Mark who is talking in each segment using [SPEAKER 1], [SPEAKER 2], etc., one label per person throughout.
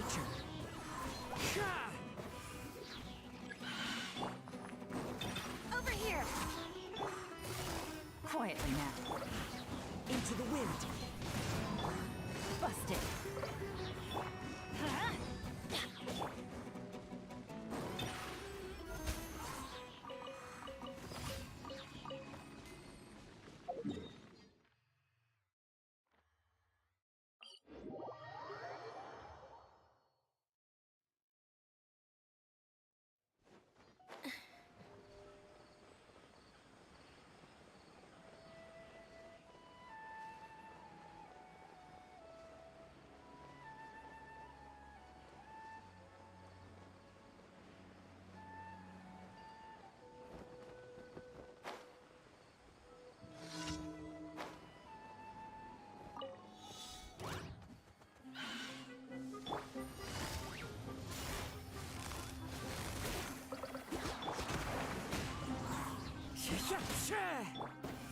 [SPEAKER 1] nature.
[SPEAKER 2] Over here!
[SPEAKER 1] Quietly now. Into the wind. Busted.
[SPEAKER 2] Huh?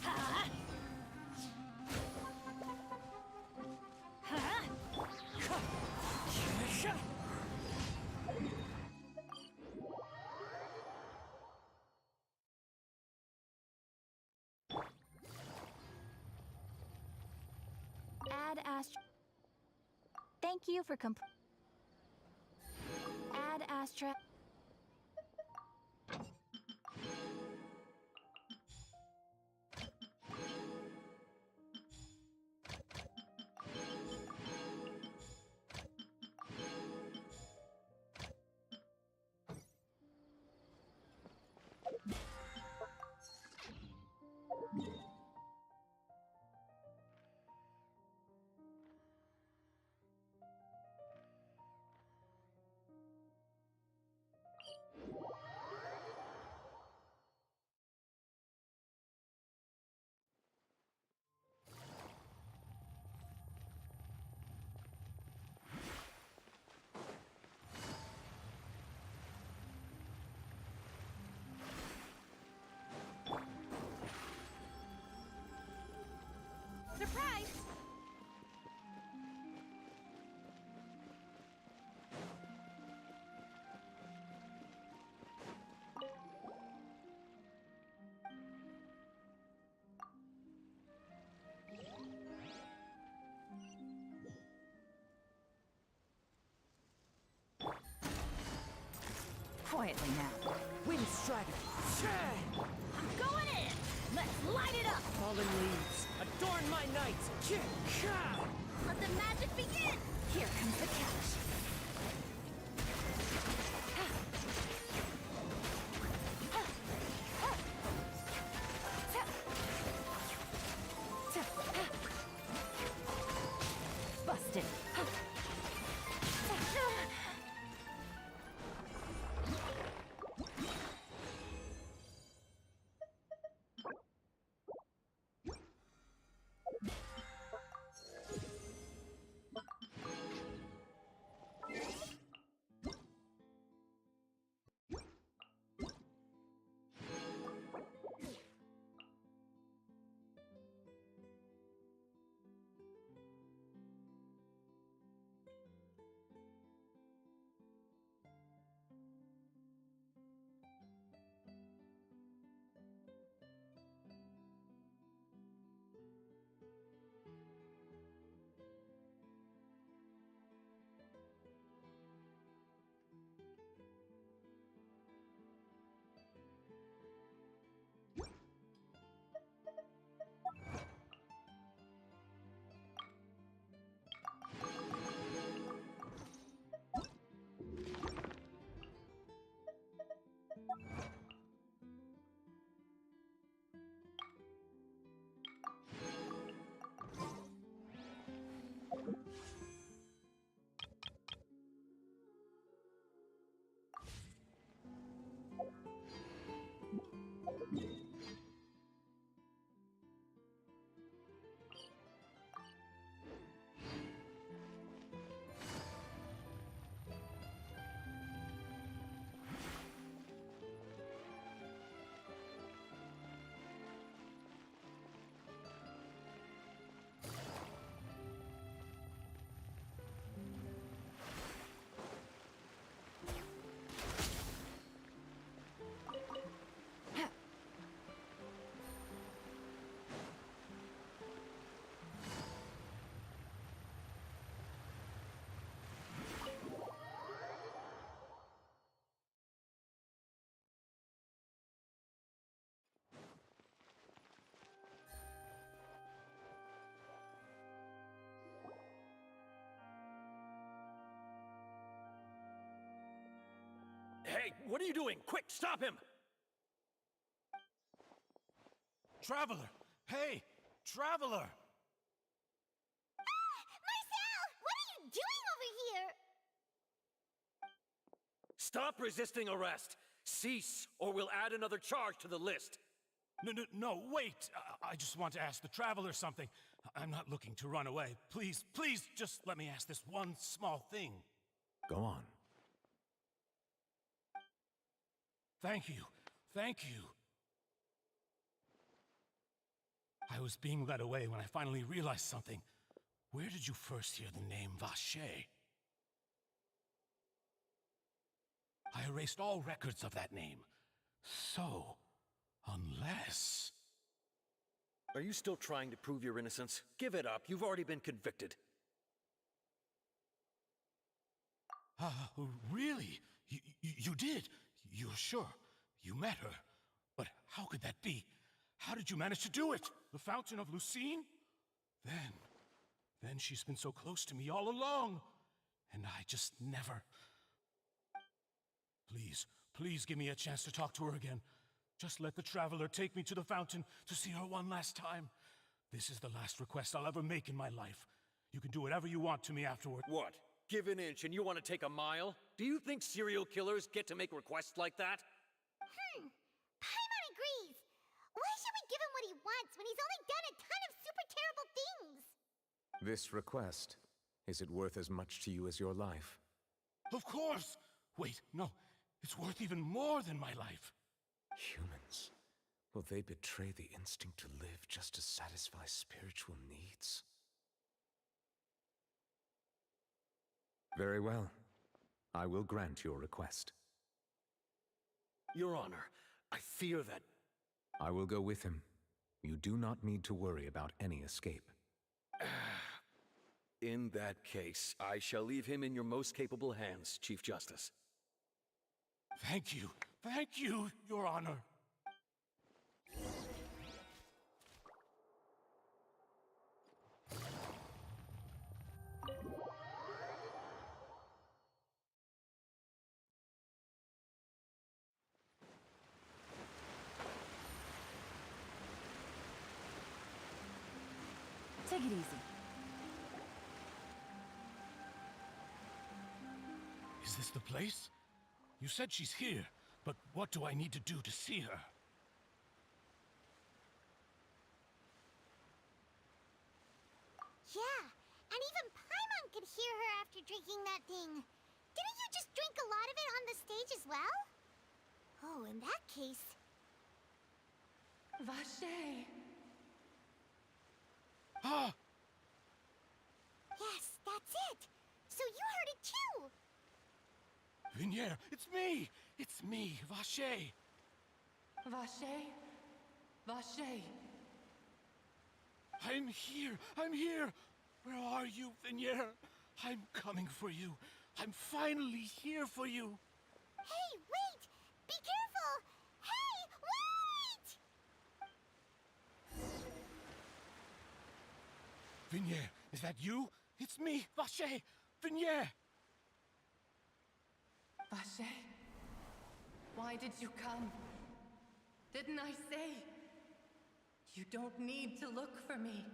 [SPEAKER 2] Huh? Huh? Add Astra. Thank you for Add Astra. Surprise!
[SPEAKER 1] Quietly now. Wind strider.
[SPEAKER 2] I'm going in! Let's light it up!
[SPEAKER 3] Fallen leaves, adorn my night!
[SPEAKER 2] Let the magic begin!
[SPEAKER 1] Here comes the catch. Busted.
[SPEAKER 3] Hey, what are you doing? Quick, stop him!
[SPEAKER 4] Traveler! Hey! Traveler!
[SPEAKER 2] Marcel! What are you doing over here?
[SPEAKER 3] Stop resisting arrest! Cease, or we'll add another charge to the list.
[SPEAKER 4] No, wait! I just want to ask the Traveler something. I'm not looking to run away. Please, just let me ask this one small thing.
[SPEAKER 5] Go on.
[SPEAKER 4] Thank you. I was being led away when I finally realized something. Where did you first hear the name Vache? I erased all records of that name. So, unless...
[SPEAKER 3] Are you still trying to prove your innocence? Give it up. You've already been convicted.
[SPEAKER 4] Really? You did? You're sure? You met her? But how could that be? How did you manage to do it? The Fountain of Lucine? Then she's been so close to me all along. And I just never... Please give me a chance to talk to her again. Just let the Traveler take me to the fountain to see her one last time. This is the last request I'll ever make in my life. You can do whatever you want to me afterward.
[SPEAKER 3] What? Give an inch and you want to take a mile? Do you think serial killers get to make requests like that?
[SPEAKER 2] Paimon agrees. Why should we give him what he wants when he's only done a ton of super terrible things?
[SPEAKER 5] This request, is it worth as much to you as your life?
[SPEAKER 4] Of course! Wait, no. It's worth even more than my life.
[SPEAKER 5] Humans, will they betray the instinct to live just to satisfy spiritual needs? Very well. I will grant your request.
[SPEAKER 3] Your Honor, I fear that...
[SPEAKER 5] I will go with him. You do not need to worry about any escape.
[SPEAKER 3] In that case, I shall leave him in your most capable hands, Chief Justice.
[SPEAKER 4] Thank you, Your Honor.
[SPEAKER 1] Take it easy.
[SPEAKER 4] Is this the place? You said she's here, but what do I need to do to see her?
[SPEAKER 2] Yeah, and even Paimon could hear her after drinking that thing. Didn't you just drink a lot of it on the stage as well? Oh, in that case...
[SPEAKER 1] Vache.
[SPEAKER 4] Ah!
[SPEAKER 2] Yes, that's it! So you heard it too!
[SPEAKER 4] Vignier, it's me, Vache.
[SPEAKER 1] Vache? Vache.
[SPEAKER 4] I'm here. Where are you, Vignier? I'm coming for you. I'm finally here for you.
[SPEAKER 2] Hey, wait! Be careful! Hey, wait!
[SPEAKER 4] Vignier, is that you? It's me, Vache. Vignier.
[SPEAKER 1] Vache? Why did you come? Didn't I say? You don't need to look for me.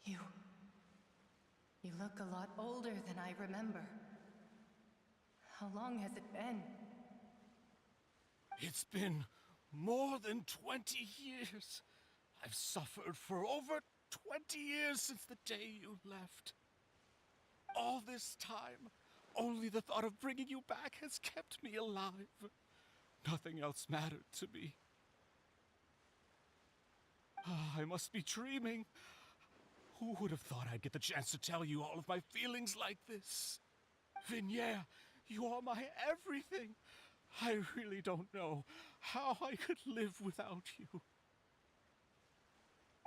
[SPEAKER 1] You look a lot older than I remember. How long has it been?
[SPEAKER 4] It's been more than 20 years. I've suffered for over 20 years since the day you left. All this time, only the thought of bringing you back has kept me alive. Nothing else mattered to me. I must be dreaming. Who would have thought I'd get the chance to tell you all of my feelings like this? Vignier, you are my everything. I really don't know how I could live without you.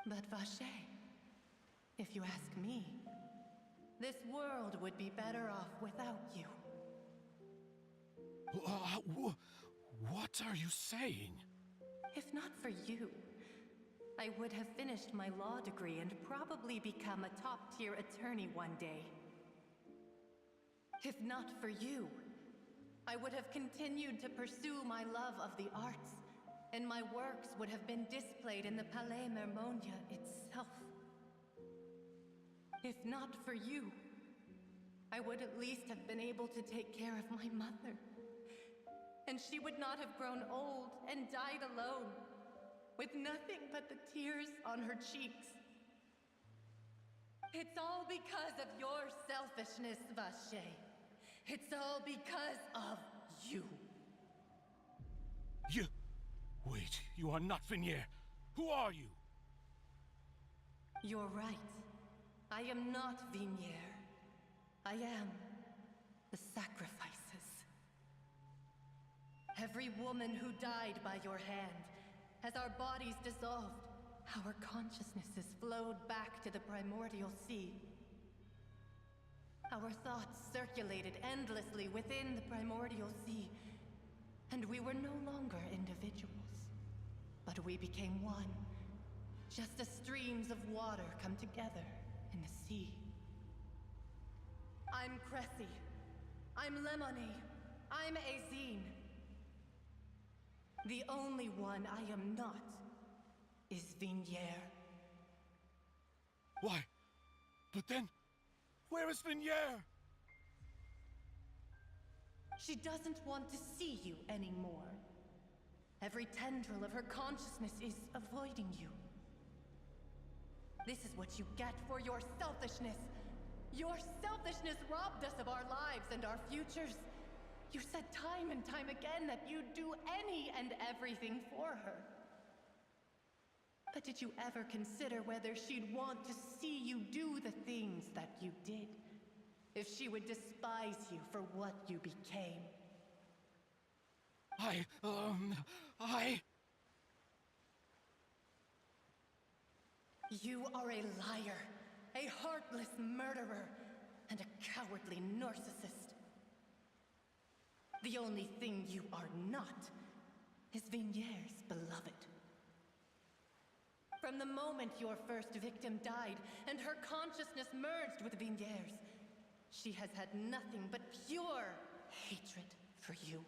[SPEAKER 1] But Vache, if you ask me, this world would be better off without you.
[SPEAKER 4] What are you saying?
[SPEAKER 1] If not for you, I would have finished my law degree and probably become a top-tier attorney one day. If not for you, I would have continued to pursue my love of the arts, and my works would have been displayed in the Palais Mermonia itself. If not for you, I would at least have been able to take care of my mother. And she would not have grown old and died alone, with nothing but the tears on her cheeks. It's all because of your selfishness, Vache. It's all because of you.
[SPEAKER 4] You... Wait, you are not Vignier. Who are you?
[SPEAKER 1] You're right. I am not Vignier. I am the sacrifices. Every woman who died by your hand, as our bodies dissolved, our consciousnesses flowed back to the primordial sea. Our thoughts circulated endlessly within the primordial sea, and we were no longer individuals, but we became one, just as streams of water come together in the sea. I'm Cressy. I'm Lemony. I'm Azine. The only one I am not is Vignier.
[SPEAKER 4] Why? But then, where is Vignier?
[SPEAKER 1] She doesn't want to see you anymore. Every tendril of her consciousness is avoiding you. This is what you get for your selfishness. Your selfishness robbed us of our lives and our futures. You said time and time again that you'd do any and everything for her. But did you ever consider whether she'd want to see you do the things that you did? If she would despise you for what you became? You are a liar, a heartless murderer, and a cowardly narcissist. The only thing you are not is Vignier's beloved. From the moment your first victim died and her consciousness merged with Vignier's, she has had nothing but pure hatred for you.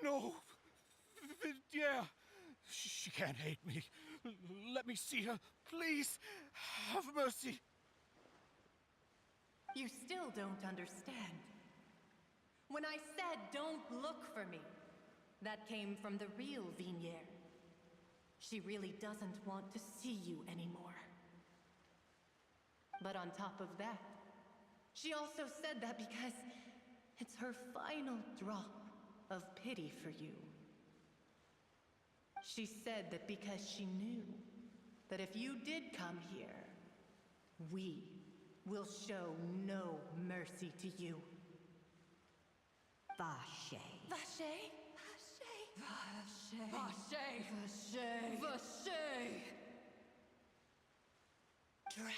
[SPEAKER 4] No! Vignier! She can't hate me. Let me see her. Please, have mercy.
[SPEAKER 1] You still don't understand. When I said don't look for me, that came from the real Vignier. She really doesn't want to see you anymore. But on top of that, she also said that because it's her final drop of pity for you. She said that because she knew that if you did come here, we will show no mercy to you.
[SPEAKER 6] Vache.
[SPEAKER 1] Vache? Vache? Vache? Vache? Vache? Drown.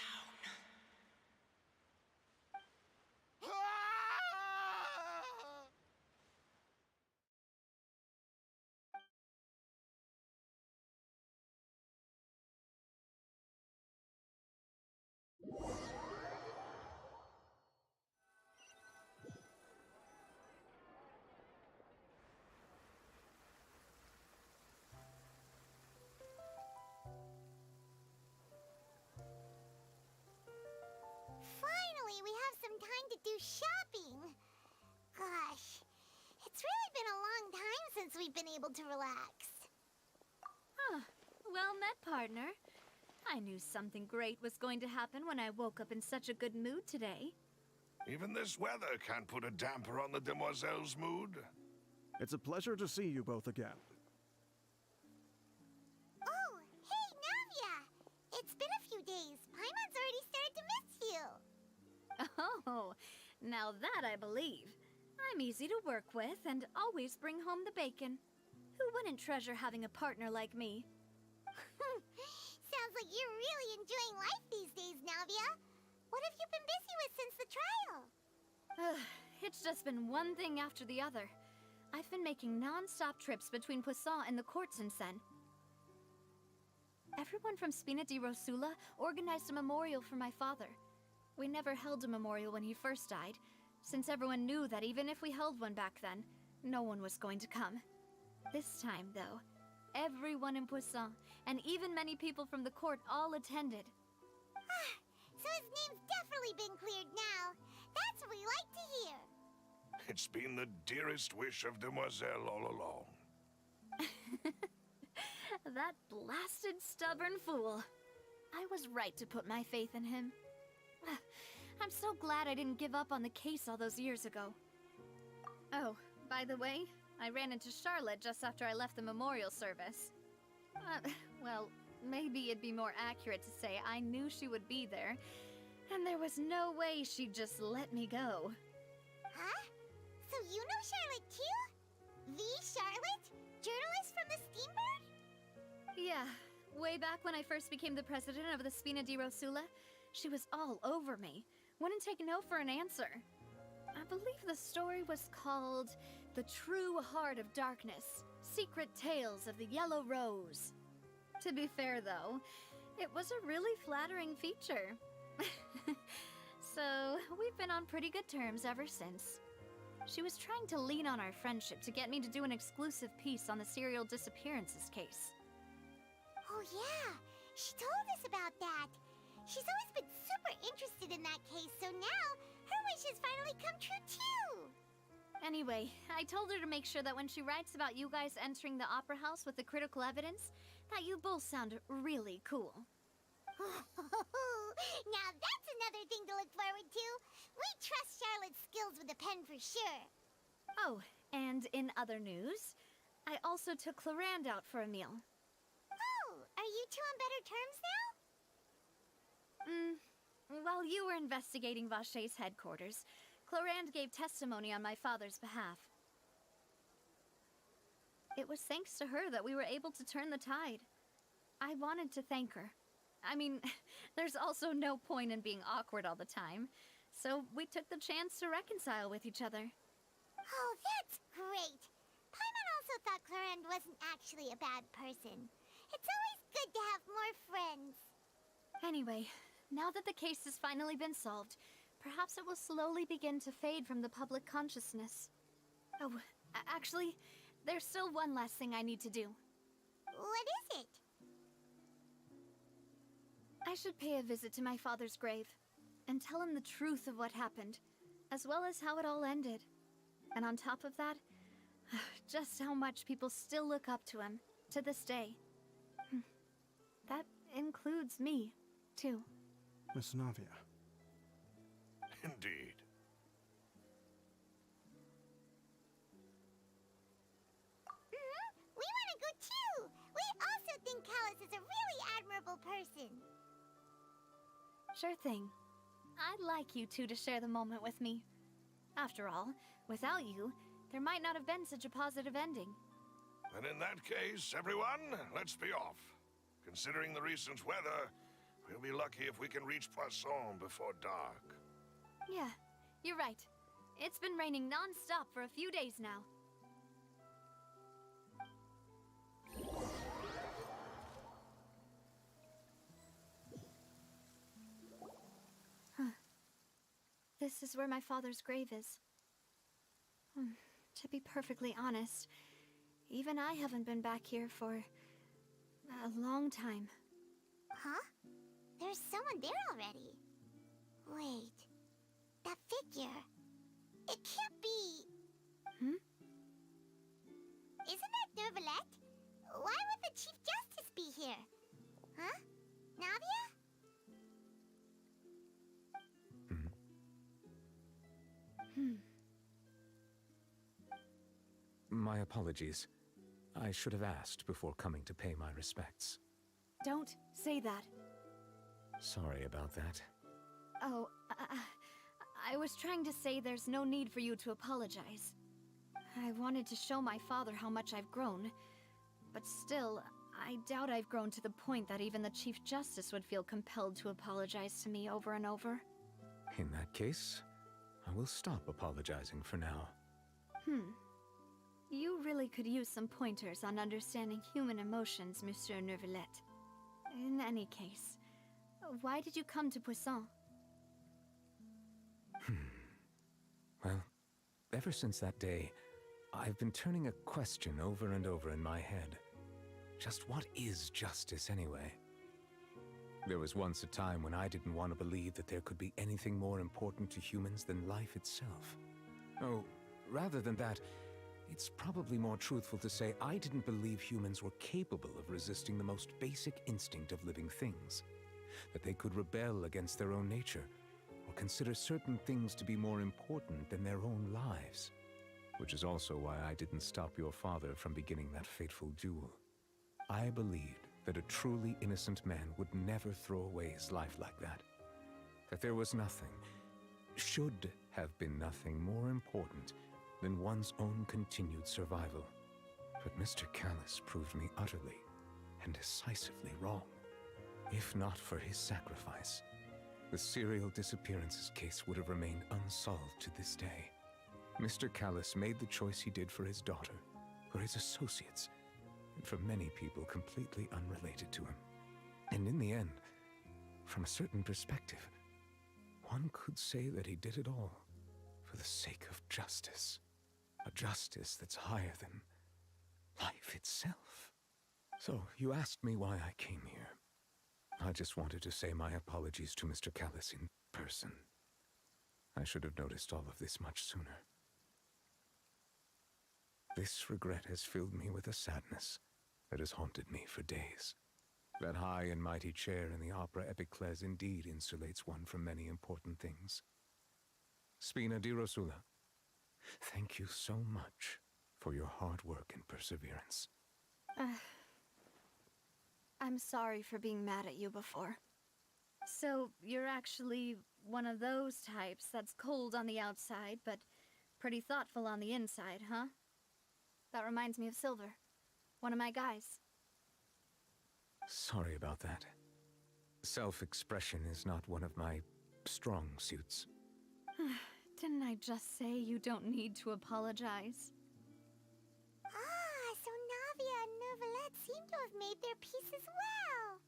[SPEAKER 2] Finally, we have some time to do shopping. Gosh, it's really been a long time since we've been able to relax.
[SPEAKER 7] Huh. Well met, partner. I knew something great was going to happen when I woke up in such a good mood today.
[SPEAKER 8] Even this weather can't put a damper on the demoiselle's mood.
[SPEAKER 9] It's a pleasure to see you both again.
[SPEAKER 2] Oh, hey, Navia! It's been a few days. Paimon's already started to miss you.
[SPEAKER 7] Oh, now that I believe. I'm easy to work with and always bring home the bacon. Who wouldn't treasure having a partner like me?
[SPEAKER 2] Sounds like you're really enjoying life these days, Navia. What have you been busy with since the trial?
[SPEAKER 7] It's just been one thing after the other. I've been making non-stop trips between Poisson and the courts in Seine. everyone from Spina di Rosula organized a memorial for my father. We never held a memorial when he first died, since everyone knew that even if we held one back then, no one was going to come. This time, though, everyone in Poisson, and even many people from the court, all attended.
[SPEAKER 2] So his name's definitely been cleared now. That's what we like to hear.
[SPEAKER 8] It's been the dearest wish of Demoiselle all along.
[SPEAKER 7] That blasted stubborn fool. I was right to put my faith in him. I'm so glad I didn't give up on the case all those years ago. Oh, by the way, I ran into Charlotte just after I left the memorial service. Well, maybe it'd be more accurate to say I knew she would be there, and there was no way she'd just let me go.
[SPEAKER 2] Huh? So you know Charlotte too? The Charlotte? Journalist from the Steambird?
[SPEAKER 7] Yeah, way back when I first became the president of the Spina di Rosula, she was all over me. Wouldn't take no for an answer. I believe the story was called The True Heart of Darkness, Secret Tales of the Yellow Rose. To be fair, though, it was a really flattering feature. So, we've been on pretty good terms ever since. She was trying to lean on our friendship to get me to do an exclusive piece on the serial disappearances case.
[SPEAKER 2] Oh yeah, she told us about that. She's always been super interested in that case, so now her wish has finally come true too.
[SPEAKER 7] Anyway, I told her to make sure that when she writes about you guys entering the opera house with the critical evidence, that you both sound really cool.
[SPEAKER 2] Now that's another thing to look forward to. We trust Charlotte's skills with a pen for sure.
[SPEAKER 7] Oh, and in other news, I also took Clarand out for a meal.
[SPEAKER 2] Oh, are you two on better terms now?
[SPEAKER 7] While you were investigating Vache's headquarters, Clarand gave testimony on my father's behalf. It was thanks to her that we were able to turn the tide. I wanted to thank her. I mean, there's also no point in being awkward all the time, so we took the chance to reconcile with each other.
[SPEAKER 2] Oh, that's great. Paimon also thought Clarand wasn't actually a bad person. It's always good to have more friends.
[SPEAKER 7] Anyway, now that the case has finally been solved, perhaps it will slowly begin to fade from the public consciousness. Oh, actually, there's still one last thing I need to do.
[SPEAKER 2] What is it?
[SPEAKER 7] I should pay a visit to my father's grave, and tell him the truth of what happened, as well as how it all ended. And on top of that, just how much people still look up to him, to this day. That includes me, too.
[SPEAKER 9] Miss Navia.
[SPEAKER 8] Indeed.
[SPEAKER 2] We want to go too! We also think Callus is a really admirable person.
[SPEAKER 7] Sure thing. I'd like you two to share the moment with me. After all, without you, there might not have been such a positive ending.
[SPEAKER 8] Then in that case, everyone, let's be off. Considering the recent weather, we'll be lucky if we can reach Poisson before dark.
[SPEAKER 7] Yeah, you're right. It's been raining non-stop for a few days now. This is where my father's grave is. To be perfectly honest, even I haven't been back here for a long time.
[SPEAKER 2] Huh? There's someone there already. Wait. That figure. It can't be. Isn't that Neuvillette? Why would the Chief Justice be here? Huh? Navia?
[SPEAKER 5] My apologies. I should have asked before coming to pay my respects.
[SPEAKER 7] Don't say that.
[SPEAKER 5] Sorry about that.
[SPEAKER 7] Oh, I was trying to say there's no need for you to apologize. I wanted to show my father how much I've grown, but still, I doubt I've grown to the point that even the Chief Justice would feel compelled to apologize to me over and over.
[SPEAKER 5] In that case, I will stop apologizing for now.
[SPEAKER 7] You really could use some pointers on understanding human emotions, Monsieur Neuvillette. In any case, why did you come to Poisson?
[SPEAKER 5] Well, ever since that day, I've been turning a question over and over in my head. Just what is justice anyway? There was once a time when I didn't want to believe that there could be anything more important to humans than life itself. Oh, rather than that, it's probably more truthful to say I didn't believe humans were capable of resisting the most basic instinct of living things. That they could rebel against their own nature, or consider certain things to be more important than their own lives. Which is also why I didn't stop your father from beginning that fateful duel. I believed that a truly innocent man would never throw away his life like that. That there was nothing, should have been nothing more important than one's own continued survival. But Mr. Callus proved me utterly and decisively wrong. If not for his sacrifice, the serial disappearances case would have remained unsolved to this day. Mr. Callus made the choice he did for his daughter, for his associates, and for many people completely unrelated to him. And in the end, from a certain perspective, one could say that he did it all for the sake of justice. A justice that's higher than life itself. So, you asked me why I came here. I just wanted to say my apologies to Mr. Callus in person. I should have noticed all of this much sooner. This regret has filled me with a sadness that has haunted me for days. That high and mighty chair in the opera Epiclese indeed insulates one from many important things. Spina di Rosula, thank you so much for your hard work and perseverance.
[SPEAKER 7] I'm sorry for being mad at you before. So, you're actually one of those types that's cold on the outside, but pretty thoughtful on the inside, huh? That reminds me of Silver, one of my guys.
[SPEAKER 5] Sorry about that. Self-expression is not one of my strong suits.
[SPEAKER 7] Didn't I just say you don't need to apologize?
[SPEAKER 2] Ah, so Navia and Neuvillette seem to have made their peace as well.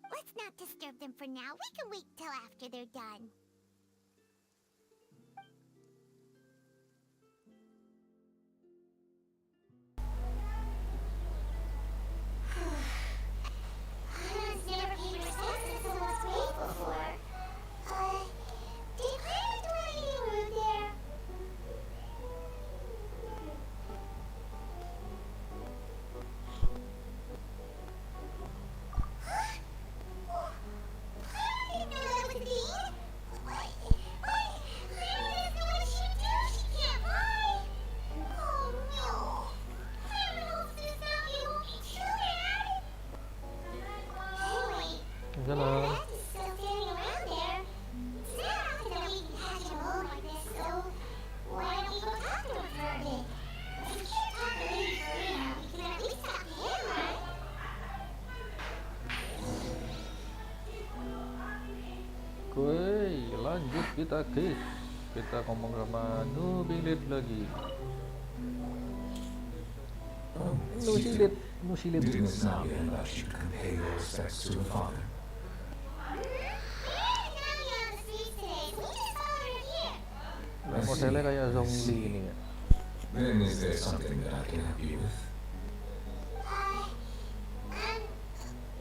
[SPEAKER 2] Let's not disturb them for now. We can wait till after they're done. I've never paid respect to someone's grave before. Did you plan to do anything rude there?
[SPEAKER 6] Jalan. Oke, lanjut kita guys. Kita ngomong sama Nubilit lagi. Nusilit.
[SPEAKER 5] Didn't Navia allow you to compare your respects to her father?
[SPEAKER 6] Modelnya kayak zombie ini ya.
[SPEAKER 5] Then is there something that I can help you with?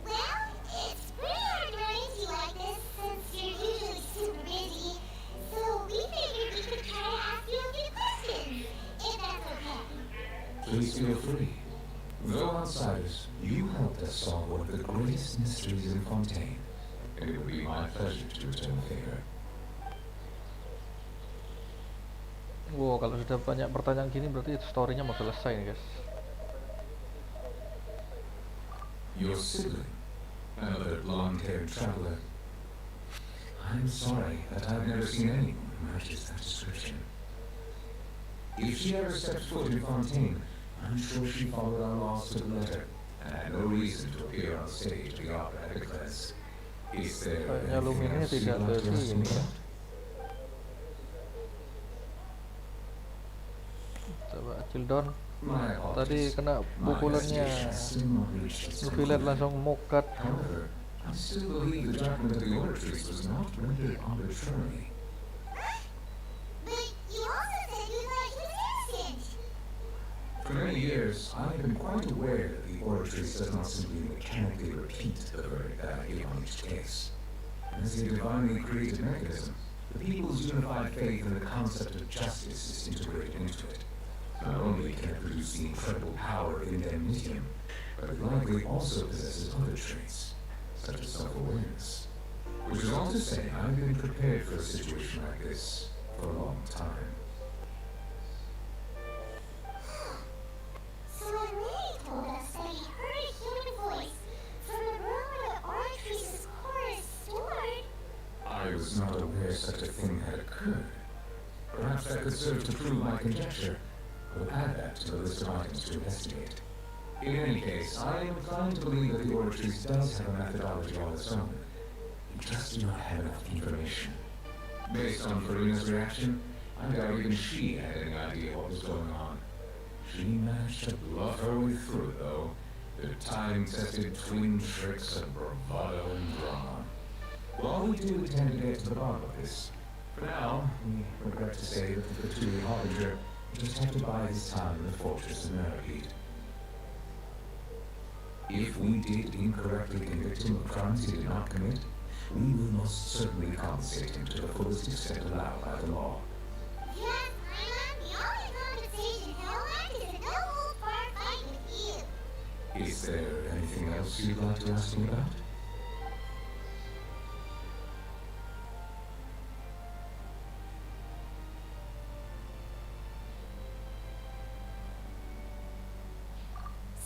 [SPEAKER 2] Well, it's pretty hard to run into you like this since you're usually super busy. So we figured we could try to ask you a few questions, if that's okay.
[SPEAKER 5] Please feel free. Though outsiders, you helped us solve one of the greatest mysteries in Fontaine, and it would be my pleasure to return the favor.
[SPEAKER 6] Wow, kalau sudah banyak pertanyaan gini berarti story-nya mau selesai nih guys.
[SPEAKER 5] Your sibling, another blonde-haired traveler. I'm sorry that I've never seen anyone who matches that description. If she ever stepped foot in Fontaine, I'm sure she followed our laws to the letter and had no reason to appear on stage at the opera Epiclese. Is there
[SPEAKER 6] Kayaknya
[SPEAKER 5] anything
[SPEAKER 6] Luminnya
[SPEAKER 5] else you'd
[SPEAKER 6] tidak
[SPEAKER 5] like
[SPEAKER 6] ke
[SPEAKER 5] to ask
[SPEAKER 6] sini
[SPEAKER 5] me
[SPEAKER 6] ya.
[SPEAKER 5] about?
[SPEAKER 6] Coba Cildon.
[SPEAKER 5] My
[SPEAKER 6] Tadi
[SPEAKER 5] apologies.
[SPEAKER 6] kena
[SPEAKER 5] My
[SPEAKER 6] pukulannya.
[SPEAKER 5] investigation has still not reached its
[SPEAKER 6] Nubilit
[SPEAKER 5] conclusion.
[SPEAKER 6] langsung mokat.
[SPEAKER 5] However, I still believe the judgment of the Oratrice was not rendered arbitrarily.
[SPEAKER 2] But you also said you thought he was innocent.
[SPEAKER 5] For many years, I have been quite aware that the Oratrice does not simply mechanically repeat the verdict that I give on each case. As a divinely created mechanism, the people's unified faith in the concept of justice is integrated into it. Not only can it produce the incredible power of indemnitium, but it likely also possesses other traits, such as self-awareness. Which is all to say, I've been prepared for a situation like this for a long time.
[SPEAKER 2] So when Ray told us that he heard a human voice from the room where the Oratrice's core is stored,
[SPEAKER 5] I was not aware such a thing had occurred. Perhaps that could serve to prove my conjecture. We'll add that to the list of items to investigate. In any case, I am inclined to believe that the Oratrice does have a methodology all its own. We just do not have enough information. Based on Farina's reaction, I doubt even she had any idea what was going on. She managed to bluff her way through it, though. The time-tested twin tricks of bravado and drama. While we do intend to get to the bottom of this, for now, we regret to say that the Fatui Harbinger just have to bide his time in the fortress of Narrabheed. If we did incorrectly convict him of crimes he did not commit, we will most certainly compensate him to the fullest extent allowed by the law.
[SPEAKER 2] yes, Paimon, the only compensation he'll want is a no-holds-barred fight with you.
[SPEAKER 5] Is there anything else you'd like to ask me about?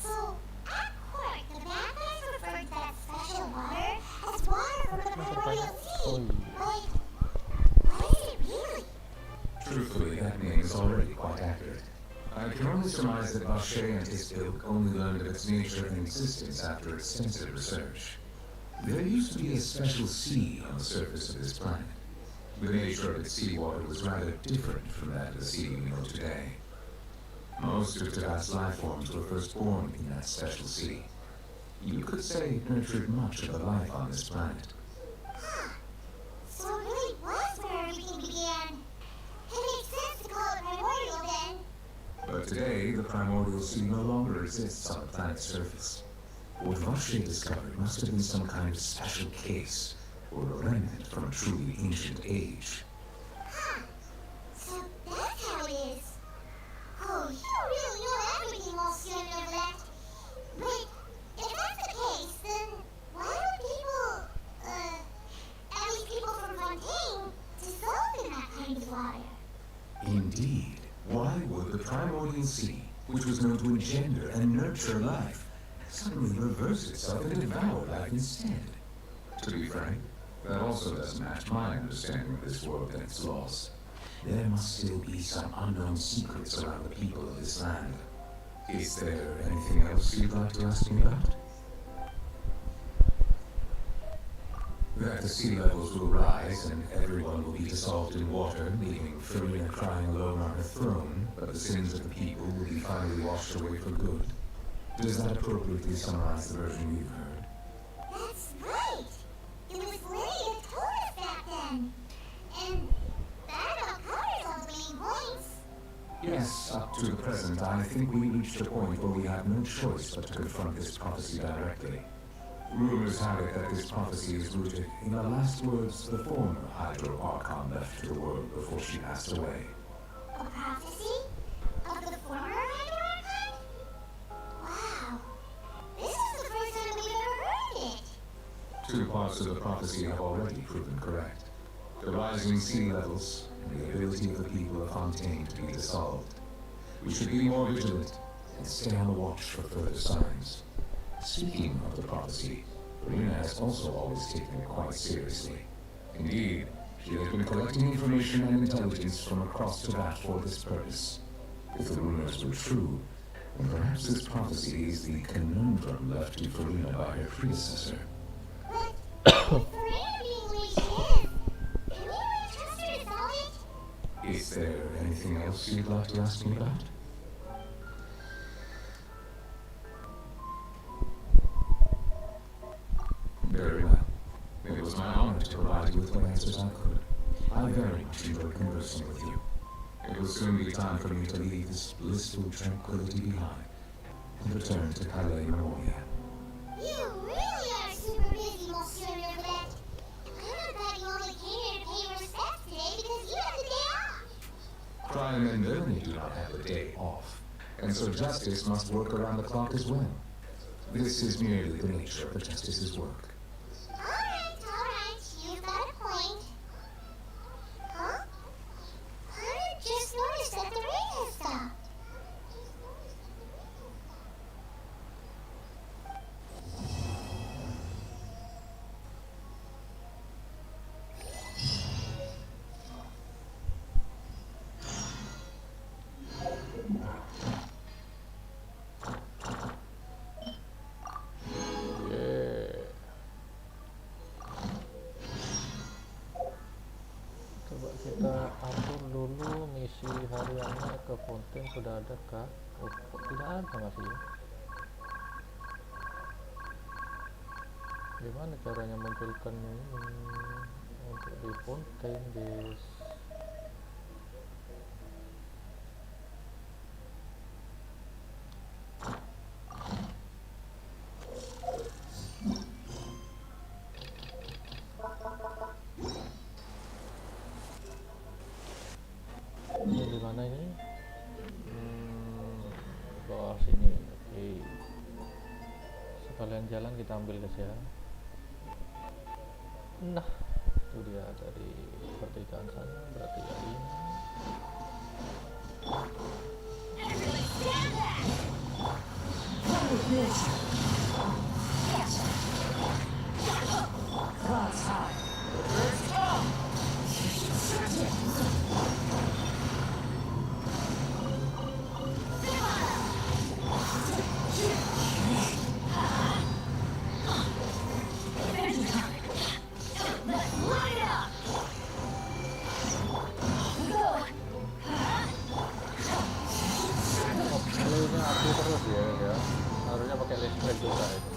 [SPEAKER 2] So, at court, the bad guys referred to that special water as water from the primordial sea. But what is it really?
[SPEAKER 5] Truthfully, that name is already quite accurate. I can only surmise that Vache and his ilk only learned of its nature and existence after extensive research. There used to be a special sea on the surface of this planet. The nature of its seawater was rather different from that of the sea we know today. Most of Tibet's life forms were first born in that special sea. You could say it nurtured much of the life on this planet.
[SPEAKER 2] So it really was where everything began. It makes sense to call it primordial then.
[SPEAKER 5] But today, the primordial sea no longer exists on the planet's surface. What Vache discovered must have been some kind of special case, or a remnant from a truly ancient age.
[SPEAKER 2] So that's how it is. Oh, you don't really know everything, Monsieur Neglect. But if that's the case, then why don't people, at least people from Fontaine, dissolve in that kind of water?
[SPEAKER 5] Indeed. Why would the primordial sea, which was known to engender and nurture life, suddenly reverse itself and devour life instead? To be frank, that also doesn't match my understanding of this world and its laws. There must still be some unknown secrets around the people of this land. Is there anything else you'd like to ask me about? That the sea levels will rise and everyone will be dissolved in water, leaving Farina crying alone on her throne, but the sins of the people will be finally washed away for good. Does that appropriately summarize the version you've heard?
[SPEAKER 2] That's right. It was Lydia who told us that then. And that about covers all the main points.
[SPEAKER 5] Yes, up to the present, I think we reached a point where we have no choice but to confront this prophecy directly. Rumors have it that this prophecy is rooted in the last words the former Hydro Archon left to the world before she passed away.
[SPEAKER 2] A prophecy? Of the former Hydro Archon? Wow. This is the first time we've ever heard it.
[SPEAKER 5] Two parts of the prophecy have already proven correct. The rising sea levels and the ability of the people of Fontaine to be dissolved. We should be more vigilant and stay on the watch for further signs. Speaking of the prophecy, Farina has also always taken it quite seriously. Indeed, she has been collecting information and intelligence from across Tibet for this purpose. If the rumors were true, then perhaps this prophecy is the conundrum left to Farina by her predecessor.
[SPEAKER 2] But if Farina being the way she is, can we really trust her to solve it?
[SPEAKER 5] Is there anything else you'd like to ask me about? Very well. my honor to provide you with what answers I could. I very much enjoyed conversing with you. It will soon be time for me to leave this blissful tranquility behind and return to Calais Memoria.
[SPEAKER 2] You really are super busy, Monsieur Neuvillette. I thought you only came here to pay respects today because you had the day off.
[SPEAKER 5] Crime and villainy do not have a day off, and so justice must work around the clock as well. This is merely the nature of the justice's work.
[SPEAKER 2] Alright, you've got a point. Huh? I just noticed that the rain has stopped.
[SPEAKER 6] Coba kita atur dulu misi hariannya ke Fontaine, sudah ada kah? Oh, kok tidak ada masih ya? Gimana caranya munculkannya ini untuk di Fontaine, guys? Ini di mana ini? Bawah sini. Oke. Sekalian jalan kita ambil, guys ya. Nah, itu dia dari pertigaan sana, berarti ya ini. Kalau ini api terus ya, harusnya pakai listrik juga itu.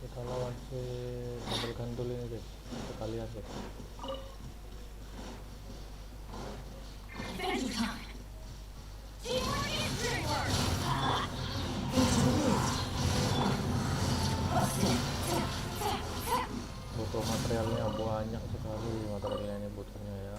[SPEAKER 6] Kita lawan si mobil gandul ini, guys. Kita lihat, guys. Butuh materialnya banyak sekali, materialnya ini butuhnya ya.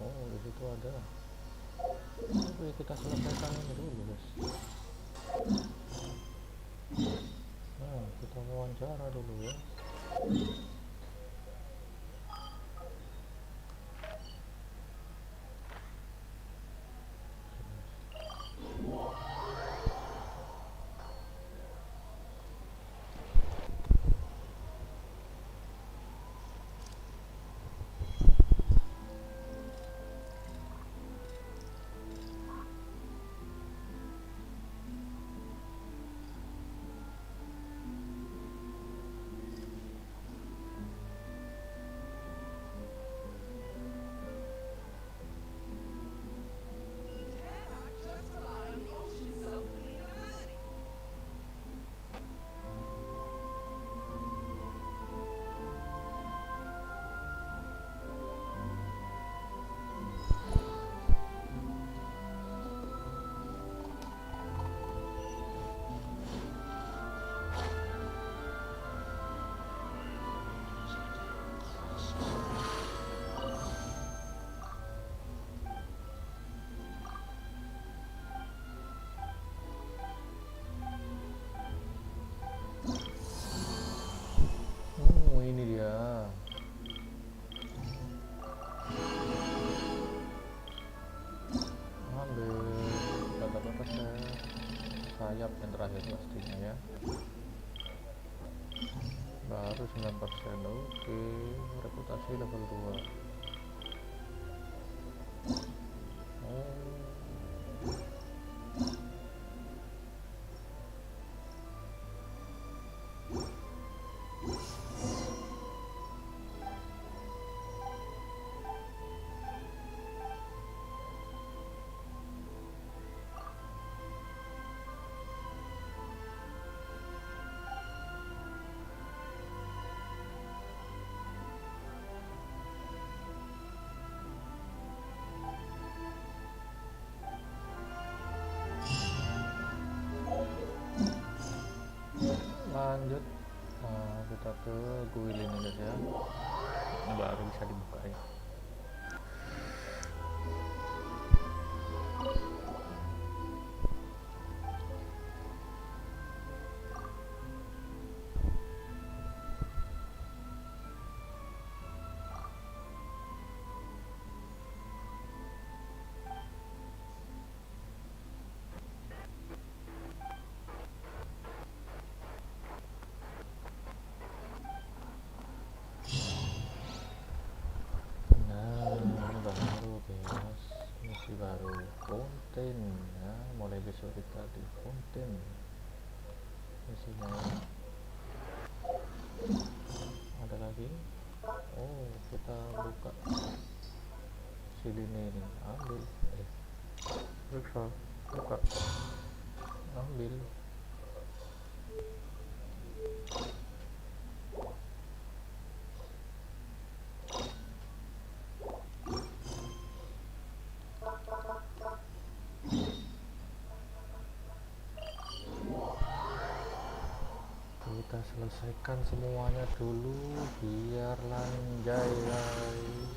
[SPEAKER 6] Oh, di situ ada. Oke, kita selesaikan ini dulu, guys. Nah, kita wawancara dulu ya. Yap, yang terakhir pastinya ya. Baru 9%. Oke, reputasi level 2. Oh. Lanjut, kita ke guil ini guys ya, baru bisa dibuka ya. Baru Fontaine ya, mulai besok kita di Fontaine isinya ya. Ada lagi, oh kita buka sini nih, ambil periksa, buka, ambil. Kita selesaikan semuanya dulu biar lanjai guys.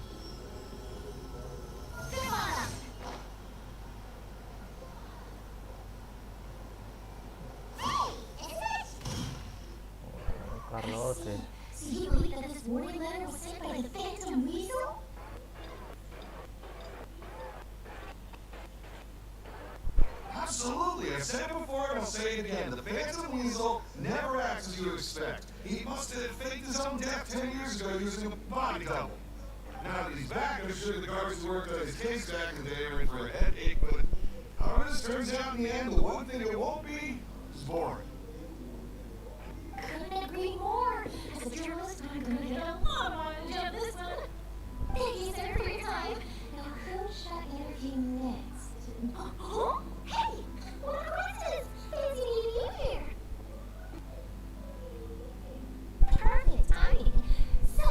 [SPEAKER 6] Carlote.
[SPEAKER 2] So you believe that this warning letter was sent by the Phantom Weasel?
[SPEAKER 8] Absolutely, I said it before and I'll say it again. The Phantom Weasel never acts as you expect. He must have faked his own death 10 years ago using a body double. Now that he's back, I'm sure the guards who worked on his case back in the day are in for a headache, but however this turns out in the end, the one thing it won't be is boring.
[SPEAKER 2] Couldn't agree more. As a journalist, I'm gonna get a lot on this one. Thank you, sir, for your time. Now, who should I interview next? Oh, hey! What a coincidence! Fancy meeting you here. Perfect timing. So,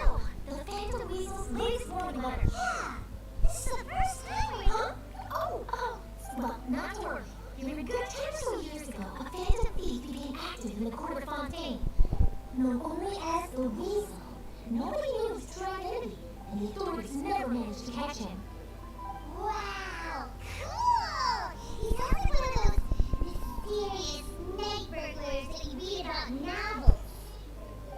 [SPEAKER 2] the Phantom Weasel's latest warning letter. Yeah! This is the first time, huh? Oh! Well, not to worry. You were good 10 or so years ago, a phantom thief became active in the court of Fontaine. Known only as the Weasel, nobody knew his true identity, and the authorities never managed to catch him. Wow, cool! He sounds like one of those mysterious night burglars that you read about in novels.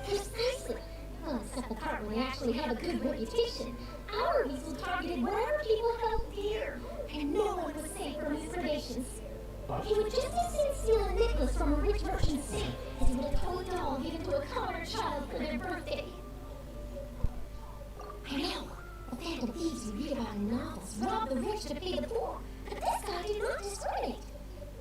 [SPEAKER 2] Precisely. Well, except the part where they actually have a good reputation. Our Weasel targeted wherever people held dear, and no one was safe from his predations. He would just as soon steal a necklace from a rich merchant's safe as he would a toy doll given to a commoner child for their birthday. I know, the phantom thieves you read about in novels rob the rich to pay the poor, but this guy did not discriminate.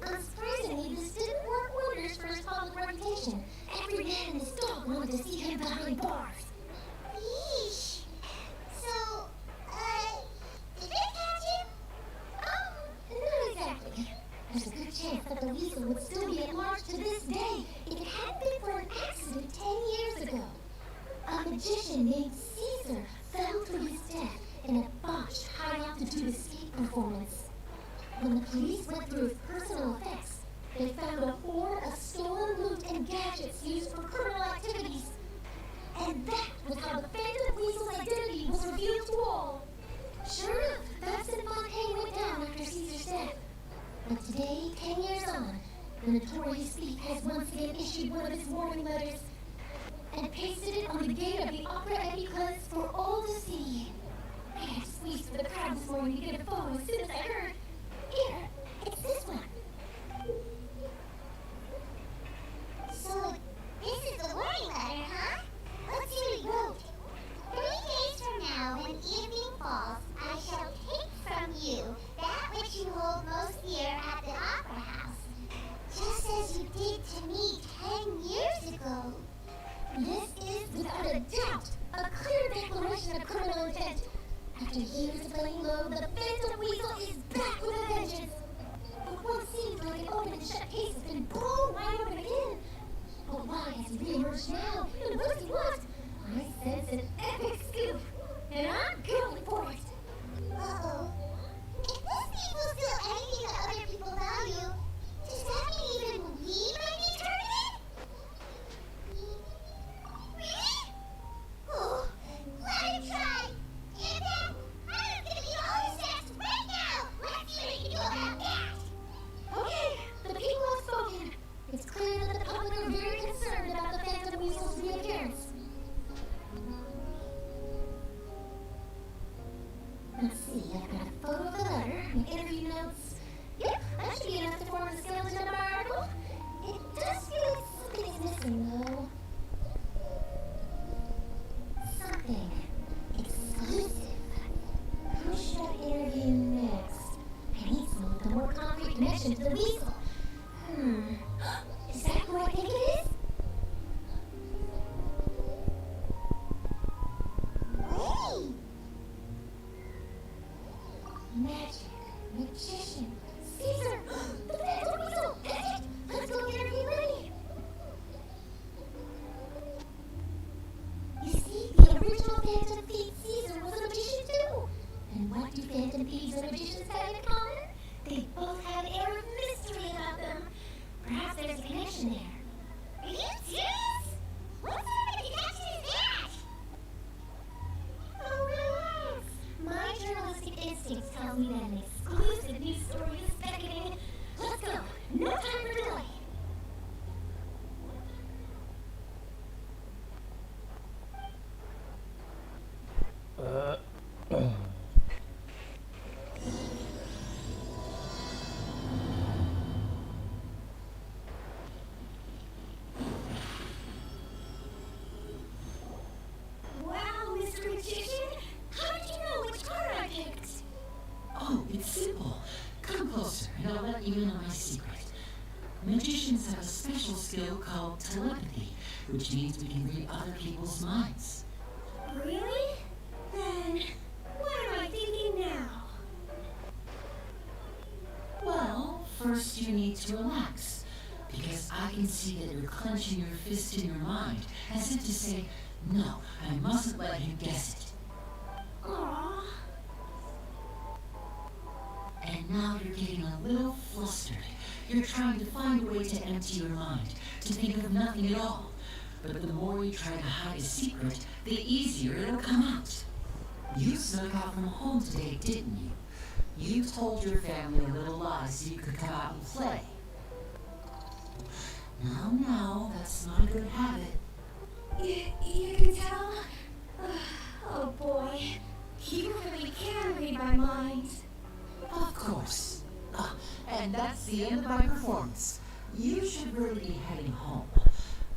[SPEAKER 2] Unsurprisingly, this didn't work wonders for his public reputation. Every man and his dog wanted to see him behind bars. Yeesh. So, did they catch him? Not exactly. There's a good chance that the Weasel would still be at large to this day if it hadn't been for an accident 10 years ago. A magician named Caesar fell to his death in a botched high-altitude escape performance. When the police went through his personal effects, they found a hoard of stolen loot and gadgets used for criminal activities. And that was how the Phantom Weasel's identity was revealed to all. Sure enough, thefts in Fontaine went down after Caesar's death. But today, 10 years on, the notorious thief has once again issued one of his warning letters and pasted it on the gate of the Opera Epiclus for all to see. I had to squeeze for the crowd this morning to get a photo as soon as I heard. Here, it's this one. After years of laying low, the Phantom Weasel is back with a vengeance. But what seems like an open and shut case has been blown wide open again. But why has he reemerged now? And what does he want? I sense an epic scoop, and I'm going for it. Uh-oh. If this people steal anything that other people value, does that mean even we might be targeted? Really? Oh, let him try. In fact, I'm gonna be all his stats right now. Let's see what he can do about that. Okay, the people have spoken. It's clear that the public are very concerned about the Phantom Weasel's reappearance. Let's see, I've got a photo of the letter, and interview notes. Yep, that should be enough to form the skeleton of our article. It does feel like something is missing, though. Something exclusive. Who should I interview next? I need someone with a more concrete connection to the weasel. Is that who I think it is? Hey! Magic, magician, Caesar, the Phantom Weasel, that's it! Let's go get her ready! You see, the original Phantom Thief Caesar was a magician too! And what do Phantom Thieves and magicians have in common? They both have an air of mystery about them. Perhaps there's a connection there. Are you serious? What sort of a connection is that? Oh, relax. My journalistic instincts tell me that an exclusive news story is beckoning. Let's go. No time for delay. Wow, Mr. Magician. How did you know which card I picked?
[SPEAKER 10] Oh, it's simple. Come closer, and I'll let you in on my secret. Magicians have a special skill called telepathy, which means we can read other people's minds.
[SPEAKER 2] Really? Then, what am I thinking now?
[SPEAKER 10] Well, first you need to relax, because I can see that you're clenching your fist in your mind, as if to say, no, I mustn't let him guess it.
[SPEAKER 2] Aww.
[SPEAKER 10] And now you're getting a little flustered. You're trying to find a way to empty your mind, to think of nothing at all. But the more you try to hide a secret, the easier it'll come out. You snuck out from home today, didn't you? You told your family a little lie so you could come out and play. Now, that's not a good habit.
[SPEAKER 2] You can tell? Oh boy, you really can read my mind.
[SPEAKER 10] Of course. And that's the end of my performance. You should really be heading home.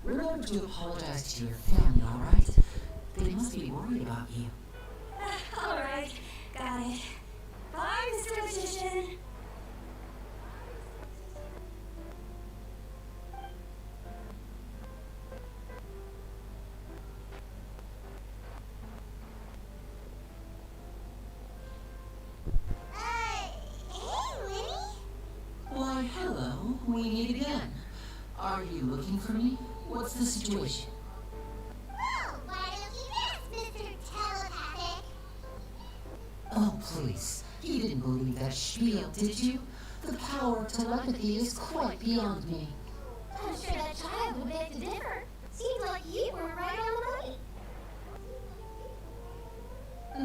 [SPEAKER 10] Remember to apologize to your family, all right? They must be worried about you.
[SPEAKER 2] Alright, got it. Bye, Mr. Magician.
[SPEAKER 10] Why, hello. We meet again. Are you looking for me? What's the situation?
[SPEAKER 2] Well, why don't you rest, Mr. Telepathic?
[SPEAKER 10] Oh, please. You didn't believe that spiel, did you? The power of telepathy is quite beyond me.
[SPEAKER 2] I'm sure that child would beg to differ. Seems like you were right on the money.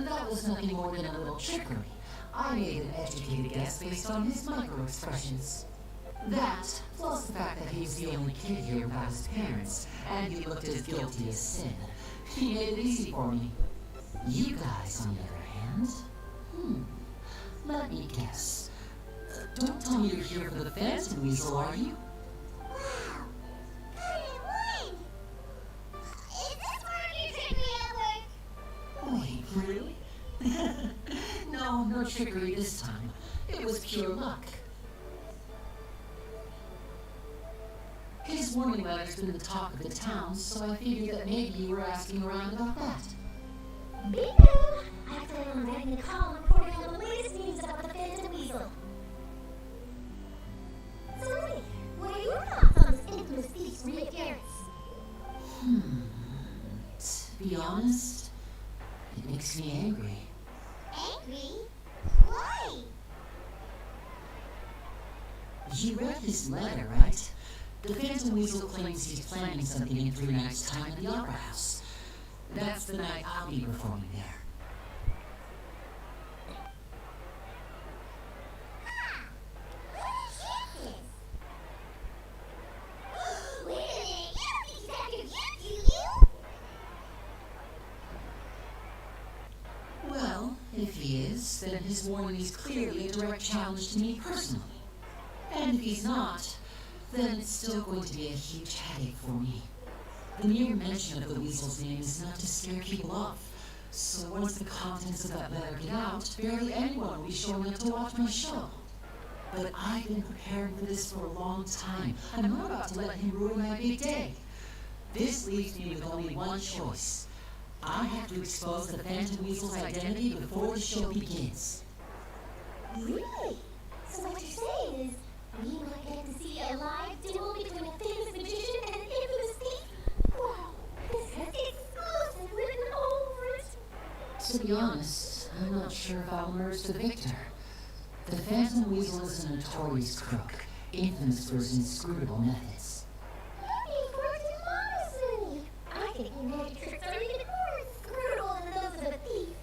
[SPEAKER 10] That was nothing more than a little trickery. I made an educated guess based on his micro-expressions. That, plus the fact that he's the only kid here without his parents, and he looked as guilty as sin. He made it easy for me. You guys, on the other hand, let me guess. Don't tell me you're here for the Phantom Weasel, are you?
[SPEAKER 2] Wow, I won! Is this where you take me at work?
[SPEAKER 10] Wait, really? No trickery this time. It was pure luck. His warning letter's been the talk of the town, so I figured that maybe you were asking around about that.
[SPEAKER 2] Bingo! I've plan on writing a column reporting on the latest news about the Phantom Weasel. So, Woody, what are your thoughts on this infamous thief's reappearance?
[SPEAKER 10] To be honest, it makes me angry.
[SPEAKER 2] Angry? Why?
[SPEAKER 10] You read his letter, right? The Phantom Weasel claims he's planning something in 3 nights' time at the Opera House. That's the night I'll be performing there. Well, if he is, then his warning is clearly a direct challenge to me personally. And if he's not, then it's still going to be a huge headache for me. The mere mention of the Weasel's name is enough to scare people off. So once the contents of that letter get out, barely anyone will be showing up to watch my show. But I've been preparing for this for a long time. I'm not about to let him ruin my big day. This leaves me with only one choice. I have to expose the Phantom Weasel's identity before the show begins.
[SPEAKER 2] Really? So what you're saying is, we might get to see a live duel between a famous magician and an infamous thief? Wow, this has exclusive written all over it.
[SPEAKER 10] To be honest, I'm not sure if I'll emerge the victor. The Phantom Weasel is a notorious crook, infamous for his inscrutable methods.
[SPEAKER 2] You're being far too modest, Winnie. I think your magic tricks are even more inscrutable than those of a thief.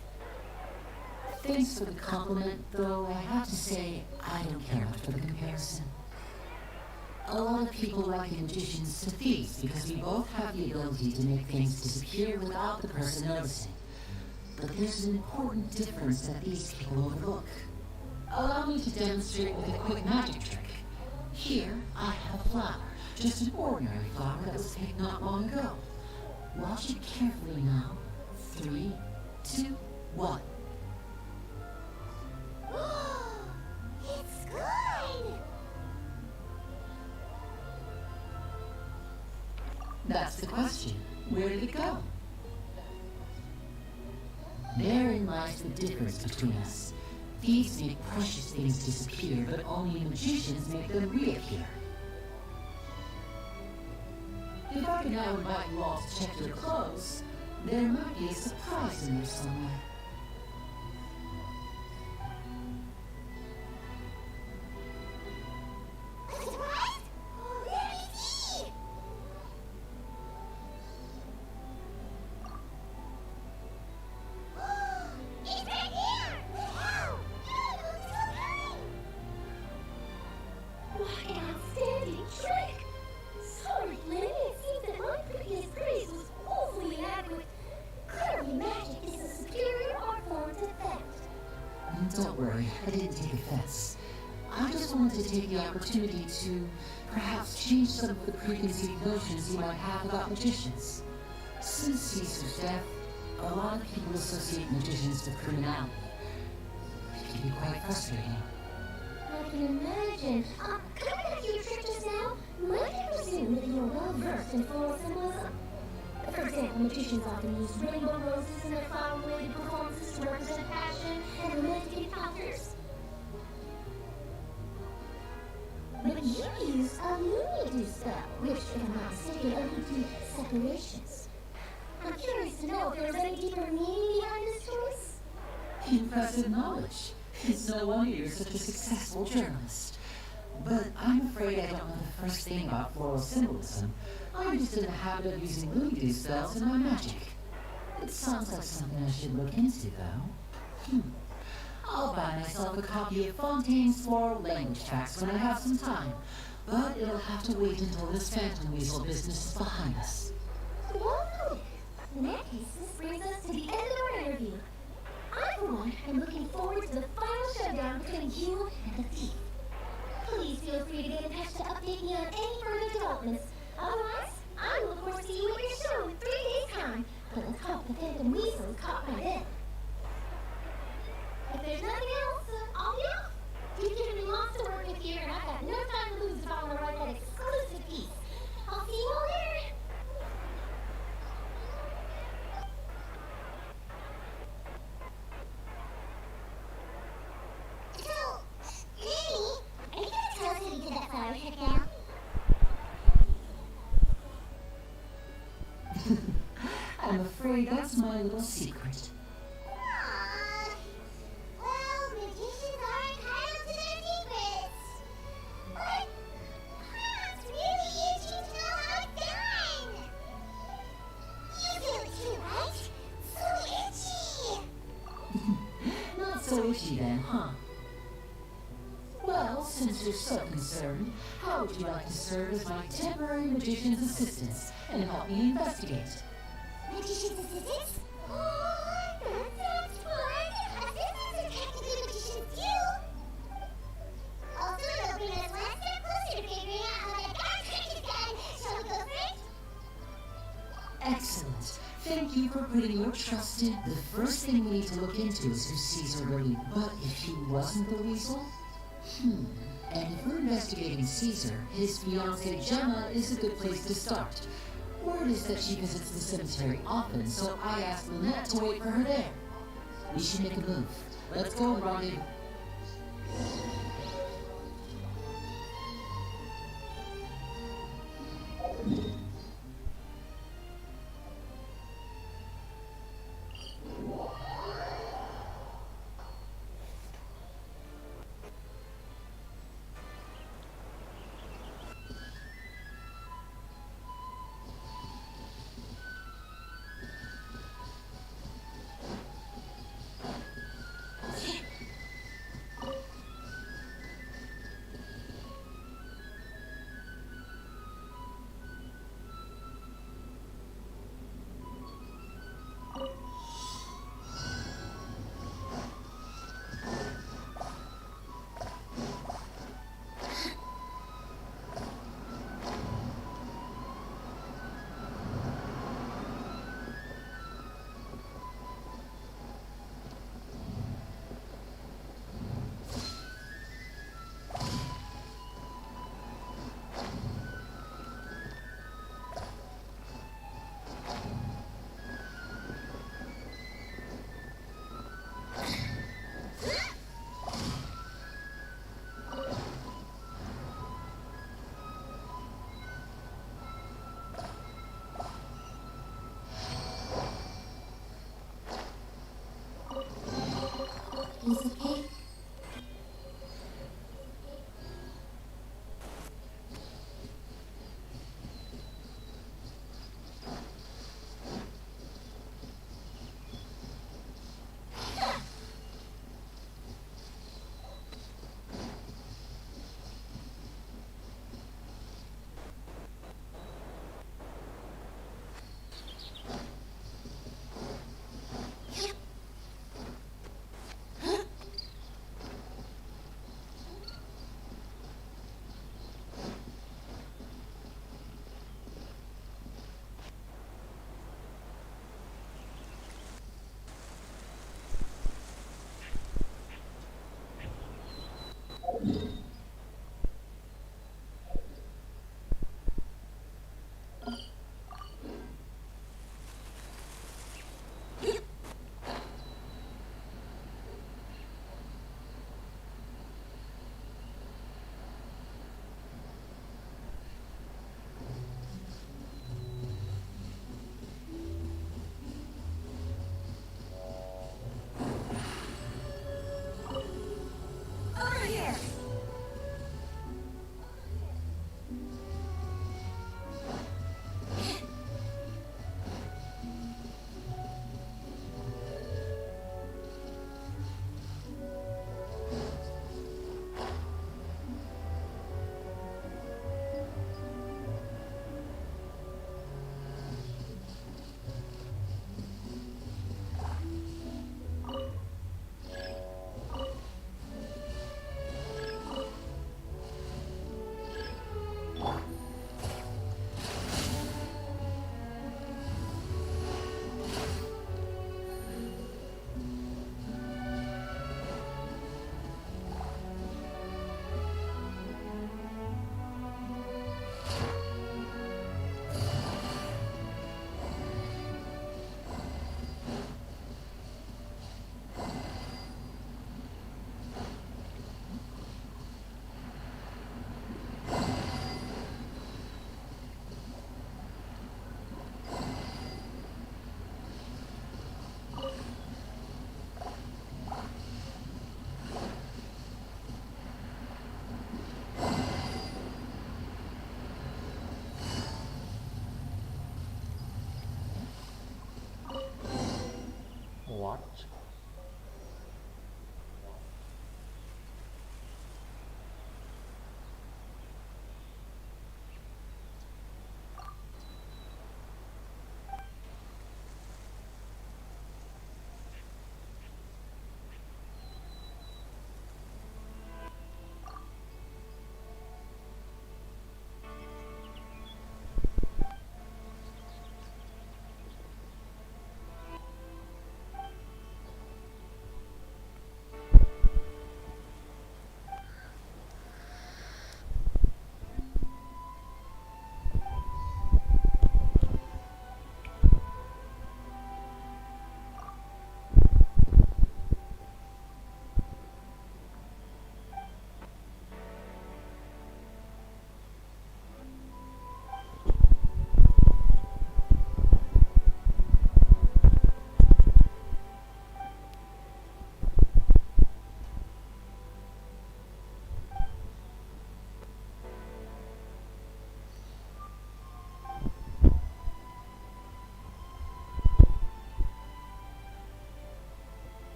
[SPEAKER 10] Thanks for the compliment, though I have to say I don't care much for the comparison. A lot of people liken magicians to thieves because we both have the ability to make things disappear without the person noticing. But there's an important difference that these people overlook. Allow me to demonstrate with a quick magic trick. Here, I have a flower, just an ordinary flower that was picked not long ago. Watch it carefully now. 3, 2, 1.
[SPEAKER 2] It's good!
[SPEAKER 10] That's the question. Where did it go? Therein lies the difference between us. Thieves make precious things disappear, but only magicians make them reappear. If I could now invite you all to check your clothes, there might be a surprise in there somewhere.
[SPEAKER 2] Surprise? Let me see! It's right here! Wow! You look so kind! What an outstanding trick! Sorry, Lenny, it seems that my previous praise was woefully inadequate. Clearly, magic is a superior art form to theft.
[SPEAKER 10] Don't worry, I didn't take offense. I just wanted to take the opportunity to perhaps change some of the preconceived notions you might have about magicians. Since Caesar's death, a lot of people associate magicians with criminality. It can be quite frustrating.
[SPEAKER 2] I can imagine. Coming back to your trick just now, might I presume that you're well versed in floral symbolism? For example, magicians often use rainbow roses in their flower-related performances to represent passion and romantic encounters. But you use a Looney spell, which, if I'm not mistaken, alludes to separations. I'm curious to know if there's any deeper meaning behind this choice.
[SPEAKER 10] Impressive knowledge. It's no wonder you're such a successful journalist. But I'm afraid I don't know the first thing about floral symbolism. I'm just in the habit of using voodoo spells in my magic. It sounds like something I should look into, though. I'll buy myself a copy of Fontaine's Floral Language Tracts when I have some time. But it'll have to wait until this Phantom Weasel business is behind us.
[SPEAKER 2] Well noted. In that case, this brings us to the end of our interview. I, for one, am looking forward to the final showdown between you and the thief. Please feel free to get in touch to update me on any further developments. Otherwise, I will of course see you at your show in 3 days' time. But let's hope the Phantom Weasel is caught by then. If there's nothing else, I'll be off. You've given me lots to work with here, and I've got no time to lose if I want to write that exclusive piece. I'll see you all later.
[SPEAKER 10] sorry, that's my little secret.
[SPEAKER 2] Aww. Well, magicians are entitled to their secrets. But it's really itchy to know how it's done. You feel it too, right? So itchy.
[SPEAKER 10] Not so itchy then, huh? Well, since you're so concerned, how would you like to serve as my temporary magician's assistant and help me investigate?
[SPEAKER 2] Magician's assistants? Oh, that sounds fun. Assistants are technically magicians too. Also, it'll bring us one step closer to figuring out how that dark trick is done. Shall we go for it?
[SPEAKER 10] Excellent. Thank you for putting your trust in. The first thing we need to look into is who Caesar really. But if he wasn't the weasel? And if we're investigating Caesar, his fiancée Gemma is a good place to start. Word is that she visits the cemetery often, so I asked Lynette to wait for her there. We should make a move. Let's go, rendezvous.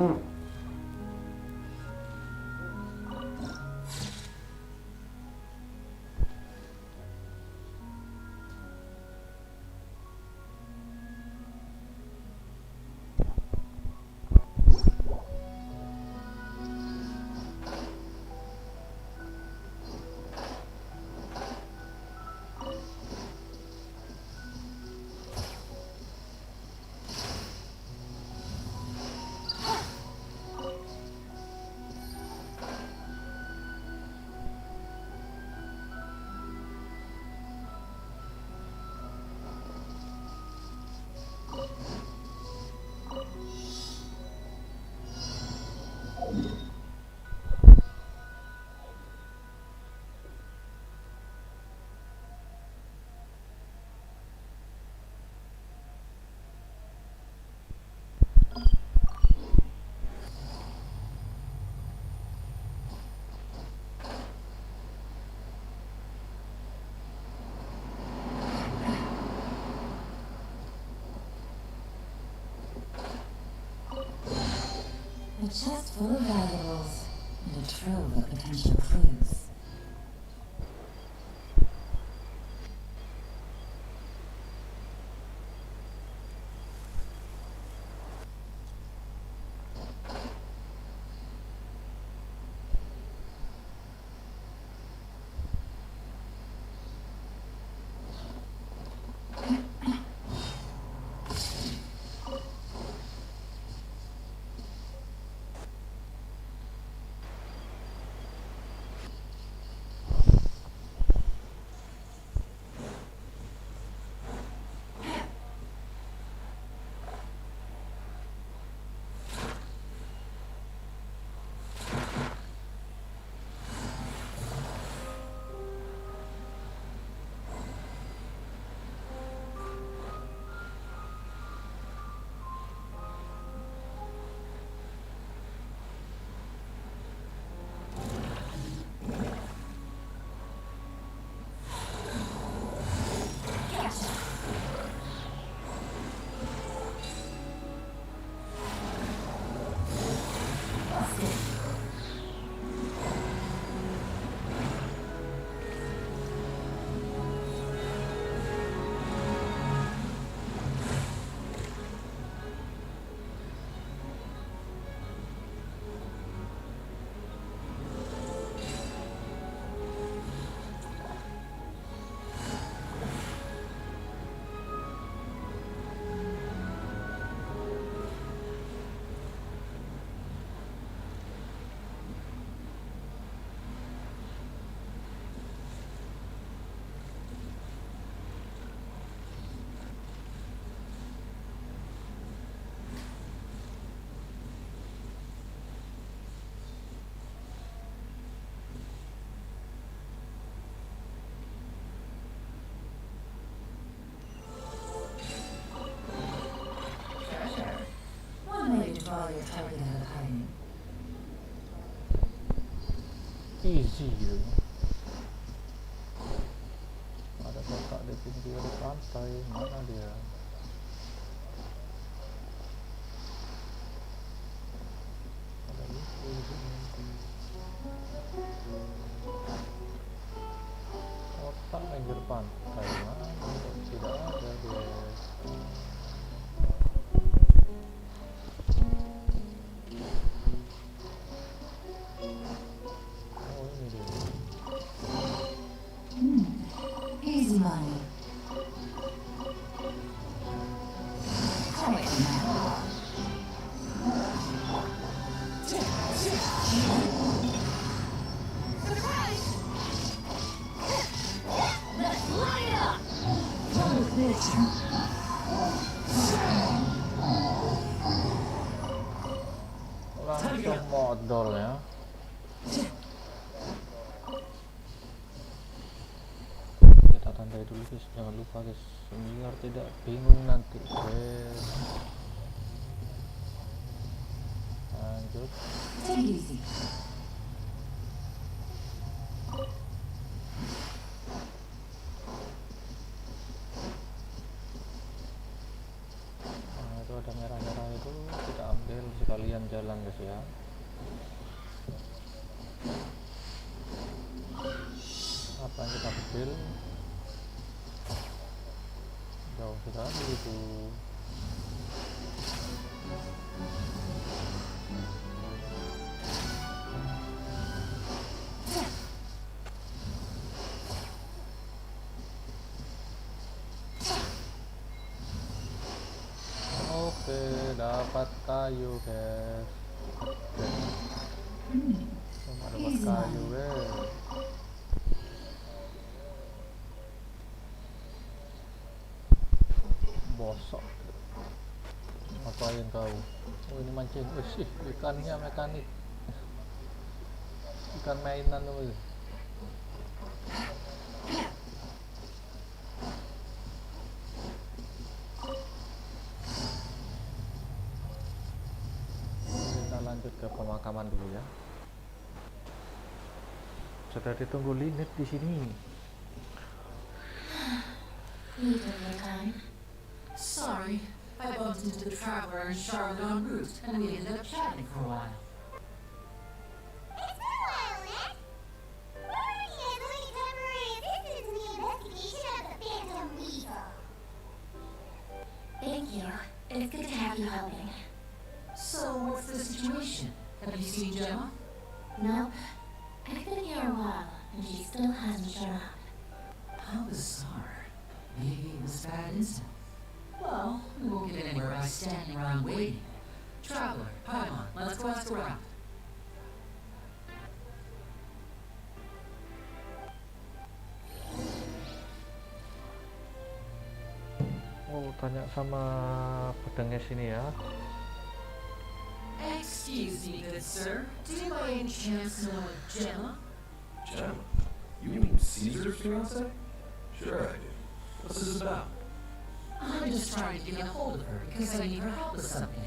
[SPEAKER 10] chest full of valuables and a trove of potential clues. Draw your target out of hiding.
[SPEAKER 6] Easy gitu. Ada kotak di pinggir pantai, mana dia? Ada itu di sini. Kotak pinggir pantai, mana? Tidak ada dia.
[SPEAKER 10] Easy money.
[SPEAKER 7] Surprise! Let's light up!
[SPEAKER 6] Langsung modal ya. Kita tandai dulu guys, jangan lupa guys, biar tidak bingung nanti guys. Lanjut. Nah, itu ada merah-merah itu kita ambil. Oke, sekalian jalan guys ya. Apa yang kita ambil? Jauh sekali itu. Oke, dapat kayu guys. Dapat kayu guys. Bosok. Ngapain kau? Oh ini mancing. Wih, ikannya mekanik. Ikan mainan tuh. Kita lanjut ke pemakaman dulu ya. Sudah ditunggu Linet di sini.
[SPEAKER 10] Sorry, I bumped into the traveler in Charlotte en route, and we ended up chatting for a while.
[SPEAKER 2] It's been a while, Ned. We're working as only temporary assistants in the investigation of the Phantom Weasel.
[SPEAKER 10] Thank you. It's good to have you helping. So, what's the situation? Have you seen Gemma?
[SPEAKER 2] Nope. I've been here a while, and she still hasn't shown up.
[SPEAKER 10] How bizarre. Maybe it was a bad incident. Well, we won't get anywhere by standing around waiting. Traveler, Paimon, let's go ask around.
[SPEAKER 6] Oh, tanya sama pedangnya sini ya.
[SPEAKER 10] Excuse me, good sir. Do you by any chance know a Gemma?
[SPEAKER 8] Gemma? You mean Caesar's fiance? Sure I do. What's this about?
[SPEAKER 10] I'm just trying to get a hold of her because I need her help with something.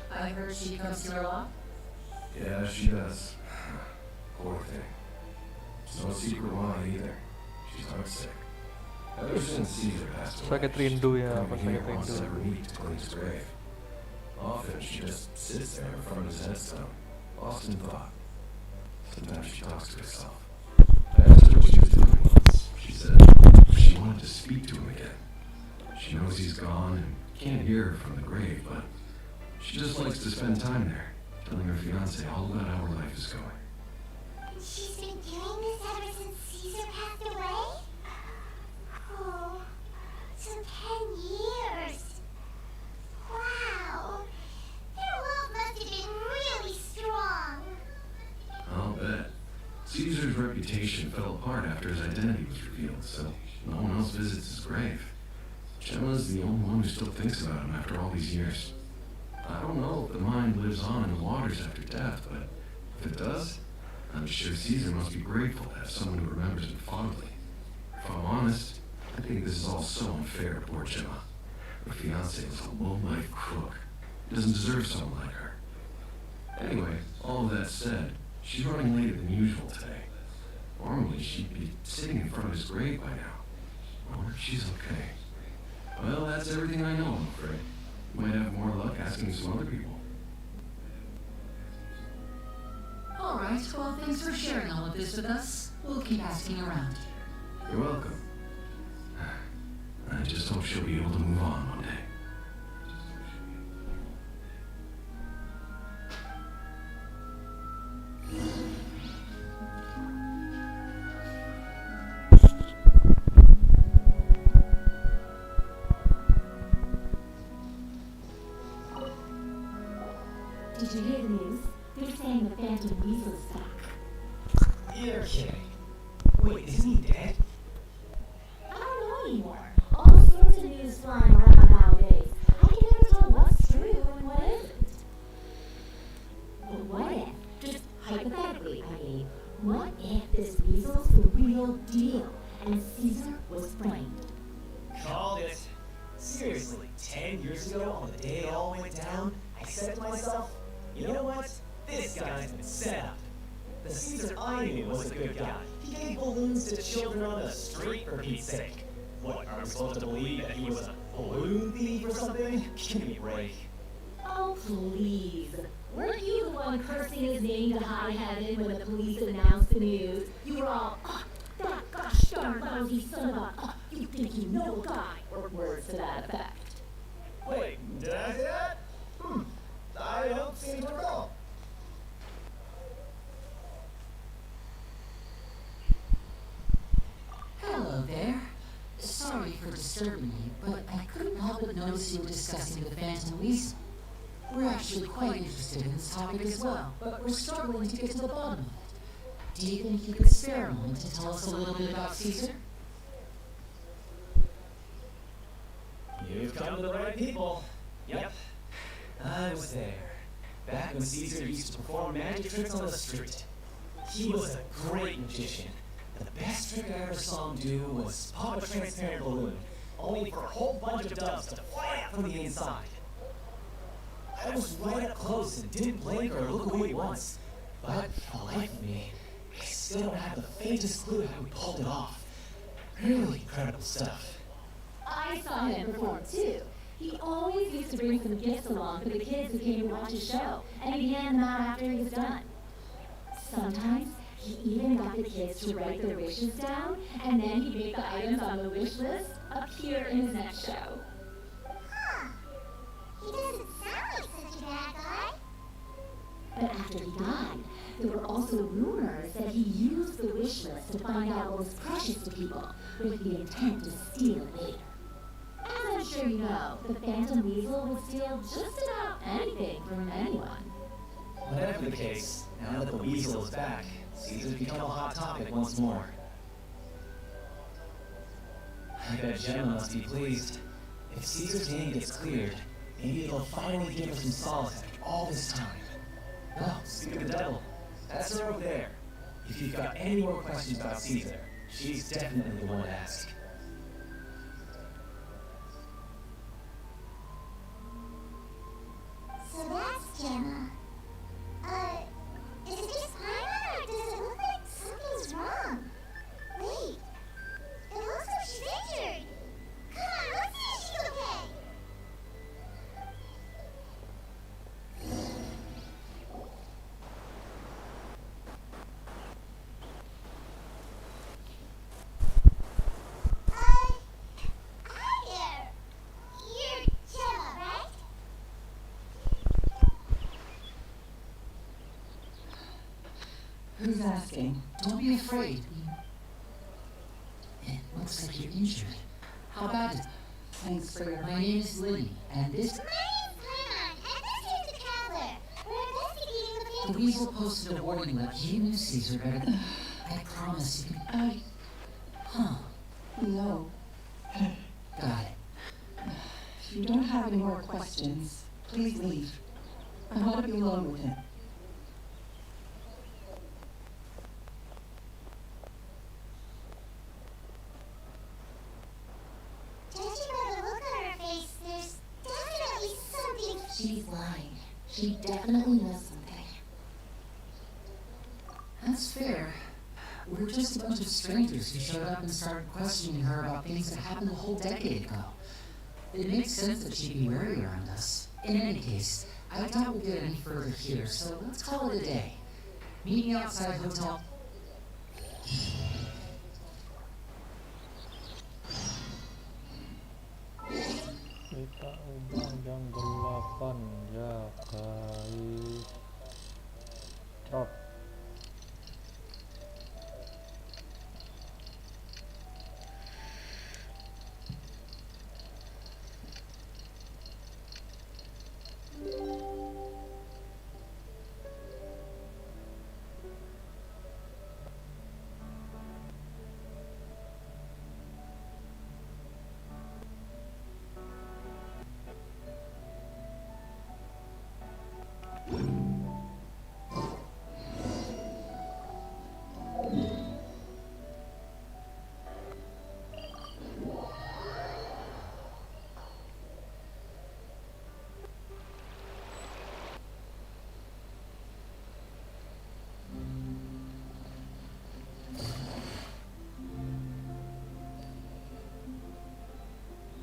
[SPEAKER 10] I heard she comes here a lot.
[SPEAKER 8] Yeah, she does. Poor thing. It's no secret why either. She's heartsick. Ever since Caesar passed away,
[SPEAKER 6] Sakit rindu ya,
[SPEAKER 8] coming here
[SPEAKER 6] sakit
[SPEAKER 8] once
[SPEAKER 6] rindu.
[SPEAKER 8] every week to clean his grave. Often she just sits there in front of his headstone, lost in thought. Sometimes she talks to herself. I asked her what she was doing once. She said she wanted to speak to him again. She knows he's gone and can't hear her from the grave, but she just likes to spend time there, telling her fiancé all about how her life is going.
[SPEAKER 2] She's been doing this ever since Caesar passed away? Oh, so 10 years. Wow. Their love must have been really strong.
[SPEAKER 8] I'll bet. Caesar's reputation fell apart after his identity was revealed, so no one else visits his grave. Gemma's the only one who still thinks about him after all these years. I don't know if the mind lives on in the waters after death, but if it does, I'm sure Caesar must be grateful to have someone who remembers him fondly. If I'm honest, I think this is all so unfair to poor Gemma. Her fiancé is a low-life crook. He doesn't deserve someone like her. Anyway, all of that said, she's running later than usual today. Normally, she'd be sitting in front of his grave by now. I wonder if she's okay. Well, that's everything I know, I'm afraid. Might have more luck asking some other people.
[SPEAKER 10] All right, well, thanks for sharing all of this with us. We'll keep asking around.
[SPEAKER 8] You're welcome. I just hope she'll be able to move on one day.
[SPEAKER 2] Did you hear the news? They're saying the Phantom Weasel's back.
[SPEAKER 11] You're kidding. Wait, isn't he dead?
[SPEAKER 2] I don't know anymore. All sorts of news flying around nowadays. I can never tell what's true and what isn't. But what if, just hypothetically, I mean, what if this weasel's the real deal and Caesar was framed?
[SPEAKER 11] Called it. Seriously, 10 years ago on the day it all went down, I said to myself, you know what? This guy's been set up. The Caesar I knew was a good guy. He gave balloons to children on the street for Pete's sake. What, are we supposed to believe that he was a balloon thief or something? Give me a break.
[SPEAKER 12] Oh, please. Weren't you the one cursing his name to high heaven when the police announced the news? You were all, oh, that gosh darn lousy son of a, oh, you think you know a guy, or words to that effect.
[SPEAKER 11] Wait, did I say that? I don't seem to recall.
[SPEAKER 10] Hello there. Sorry for disturbing you, but I couldn't help but notice you were discussing the Phantom Weasel. We're actually quite interested in this topic as well, but we're struggling to get to the bottom of it. Do you think you could spare a moment to tell us a little bit about Caesar?
[SPEAKER 11] You've come to the right people. Yep. I was there. Back when Caesar used to perform magic tricks on the street. He was a great magician. The best trick I ever saw him do was pop a transparent balloon, only for a whole bunch of doves to fly out from the inside. I was right up close and didn't blink or look away once, but for the life of me, I still don't have the faintest clue how he pulled it off. Really incredible stuff.
[SPEAKER 12] I saw him perform too. He always used to bring some gifts along for the kids who came to watch his show, and he'd hand them out after he was done. Sometimes, he even got the kids to write their wishes down, and then he'd make the items on the wish list appear in his next show.
[SPEAKER 2] Huh. He doesn't sound like such a bad guy.
[SPEAKER 12] But after he died, there were also rumors that he used the wish list to find out what was precious to people, with the intent to steal it later. As I'm sure you know, the Phantom Weasel would steal just about anything from anyone.
[SPEAKER 11] Whatever the case, now that the weasel is back, Caesar's become a hot topic once more. I bet Gemma must be pleased. If Caesar's name gets cleared, maybe they'll finally give her some solace after all this time. Oh, speak of the devil, that's her over there. If you've got any more questions about Caesar, she's definitely the one to ask.
[SPEAKER 2] So that's Gemma. Is it just Paimon, or does it look like something's wrong? Wait, it looks like she's injured. Come on, let's see if she's okay. Hi there. You're Gemma, right?
[SPEAKER 10] Who's asking? Don't be afraid. It looks like you're injured. How bad is it? Thanks for your... My name is Lily, and this...
[SPEAKER 2] My name's Paimon, and this here's the Traveler. We're investigating the
[SPEAKER 10] The weasel posted a warning that he knew Caesar better than... I promise you can... Huh.
[SPEAKER 13] No.
[SPEAKER 10] Got it.
[SPEAKER 13] If you don't have any more questions, please leave. I want to be alone with him.
[SPEAKER 2] Judging by the look on her face, there's definitely something.
[SPEAKER 10] She's lying. She definitely knows something. That's fair. We're just a bunch of strangers who showed up and started questioning her about things that happened a whole decade ago. It makes sense that she'd be wary around us. In any case, I doubt we'll get any further here, so let's call it a day. Meet me outside hotel.
[SPEAKER 6] Kita ubah jam 8 ya guys. Trot.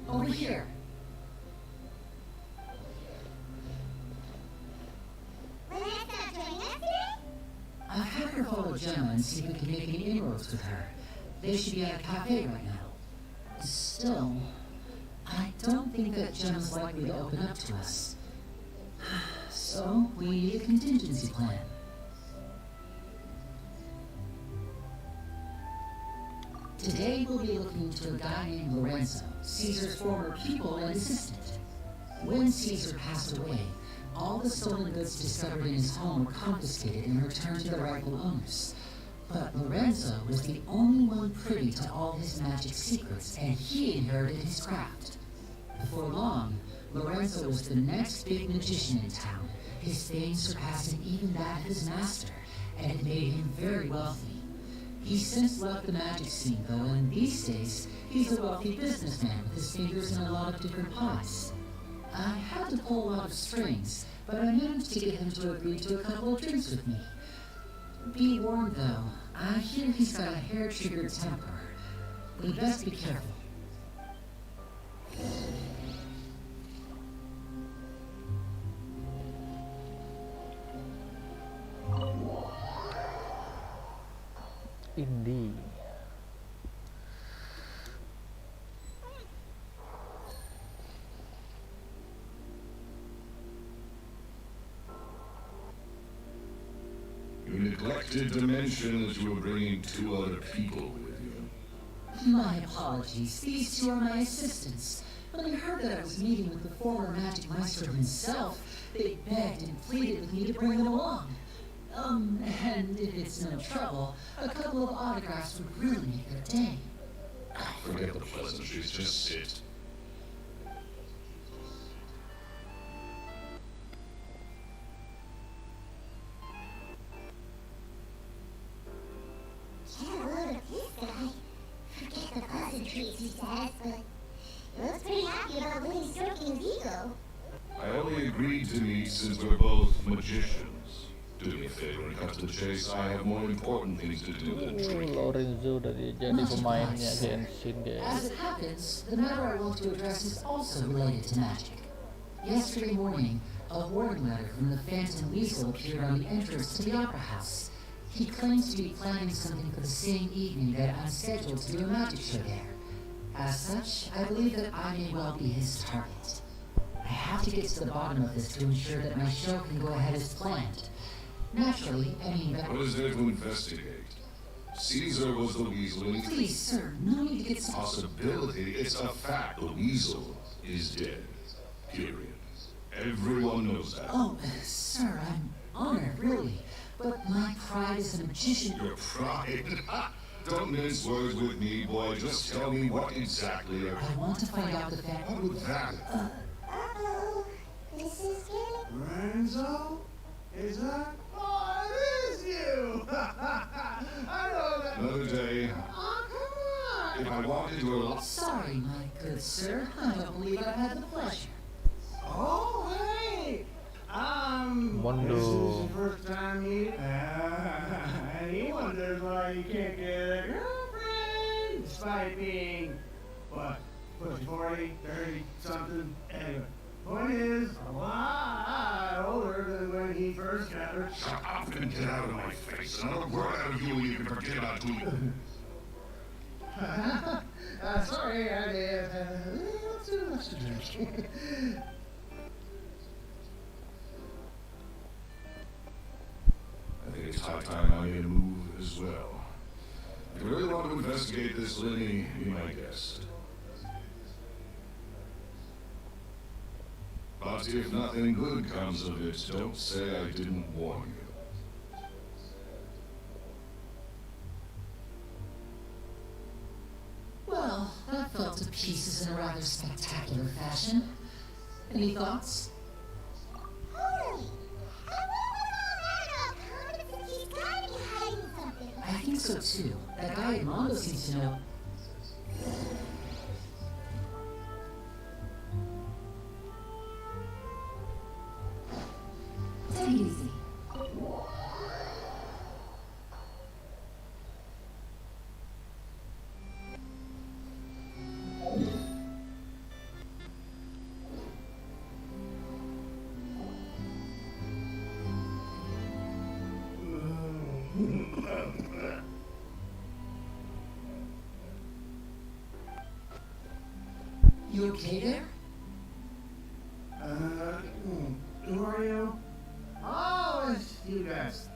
[SPEAKER 10] Over here. Gemma and see if we can make any inroads with her. They should be at a cafe right now. Still, I don't think that Gemma's likely to open up to us. So, we need a contingency plan. Today we'll be looking to a guy named Lorenzo, Caesar's former pupil and assistant. When Caesar passed away, all the stolen goods discovered in his home were confiscated and returned to the rightful owners. But Lorenzo was the only one privy to all his magic secrets, and he inherited his craft. Before long, Lorenzo was the next big magician in town, his fame surpassing even that of his master, and it made him very wealthy. He's since left the magic scene, though, and these days, he's a wealthy businessman with his fingers in a lot of different pies. I had to pull a lot of strings, but I managed to get him to agree to a couple of drinks with me. Be warned, though, I hear he's got a hair-triggered temper. We'd best be careful.
[SPEAKER 6] Indie.
[SPEAKER 8] You neglected to mention that you were bringing 2 other people with you.
[SPEAKER 10] My apologies. These 2 are my assistants. When they heard that I was meeting with the former magic maestro himself, they begged and pleaded with me to bring them along. And if it's no trouble, a couple of autographs would really make their day.
[SPEAKER 8] Forget the pleasantries, just sit.
[SPEAKER 2] Can't load up this guy. Forget the pleasantries, he says, but he looks pretty happy about Winnie stroking his ego.
[SPEAKER 8] I only agreed to meet since we're both magicians. Do me a favor and cut to the chase. I have more important things to do than drinking.
[SPEAKER 6] Lorenzo dari jadi pemainnya Genshin, guys.
[SPEAKER 10] As it happens, the matter I want to address is also related to magic. Yesterday morning, a warning letter from the Phantom Weasel appeared on the entrance to the Opera House. He claims to be planning something for the same evening that I'm scheduled to do a magic show there. As such, I believe that I may well be his target. I have to get to the bottom of this to ensure that my show can go ahead as planned. Naturally, any
[SPEAKER 8] What is there to investigate? Caesar was the weasel and
[SPEAKER 10] Please, sir, no need to get some...
[SPEAKER 8] Possibility, it's a fact. The weasel is dead. Period. Everyone knows that.
[SPEAKER 10] Oh, sir, I'm honored, really. But my pride as a magician...
[SPEAKER 8] Your pride? Don't mince words with me, boy. Just tell me what exactly
[SPEAKER 10] I want to find out the fact...
[SPEAKER 8] What would that...
[SPEAKER 2] Uh-oh. This is getting...
[SPEAKER 14] Lorenzo? Is that... Oh, it is you! I know that...
[SPEAKER 8] Another day.
[SPEAKER 14] Oh, come on!
[SPEAKER 8] If I wanted to...
[SPEAKER 10] Sorry, my good sir. I don't believe I've had the pleasure.
[SPEAKER 14] Oh, hey!
[SPEAKER 6] Mondo.
[SPEAKER 14] This is the first time meeting. And he wonders why you can't get a girlfriend despite being, what, pushing 40, 30, something? Anyway, point is, a lot older than when he first got her.
[SPEAKER 8] Shut up and get out of my face. Another word out of you, you can forget about doing.
[SPEAKER 14] Sorry, I may have had a little too much to drink.
[SPEAKER 8] I think it's high time I made a move as well. If you really want to investigate this, Lenny, be my guest. But if nothing good comes of it, don't say I didn't warn you.
[SPEAKER 10] Well, that fell to pieces in a rather spectacular fashion. Any thoughts?
[SPEAKER 2] Totally. And what was all that about Common since he's gotta be hiding something?
[SPEAKER 10] I think so too. That guy at Mondo seems to know. Take it easy. You okay there?
[SPEAKER 14] Who are you? Oh, it's you guys.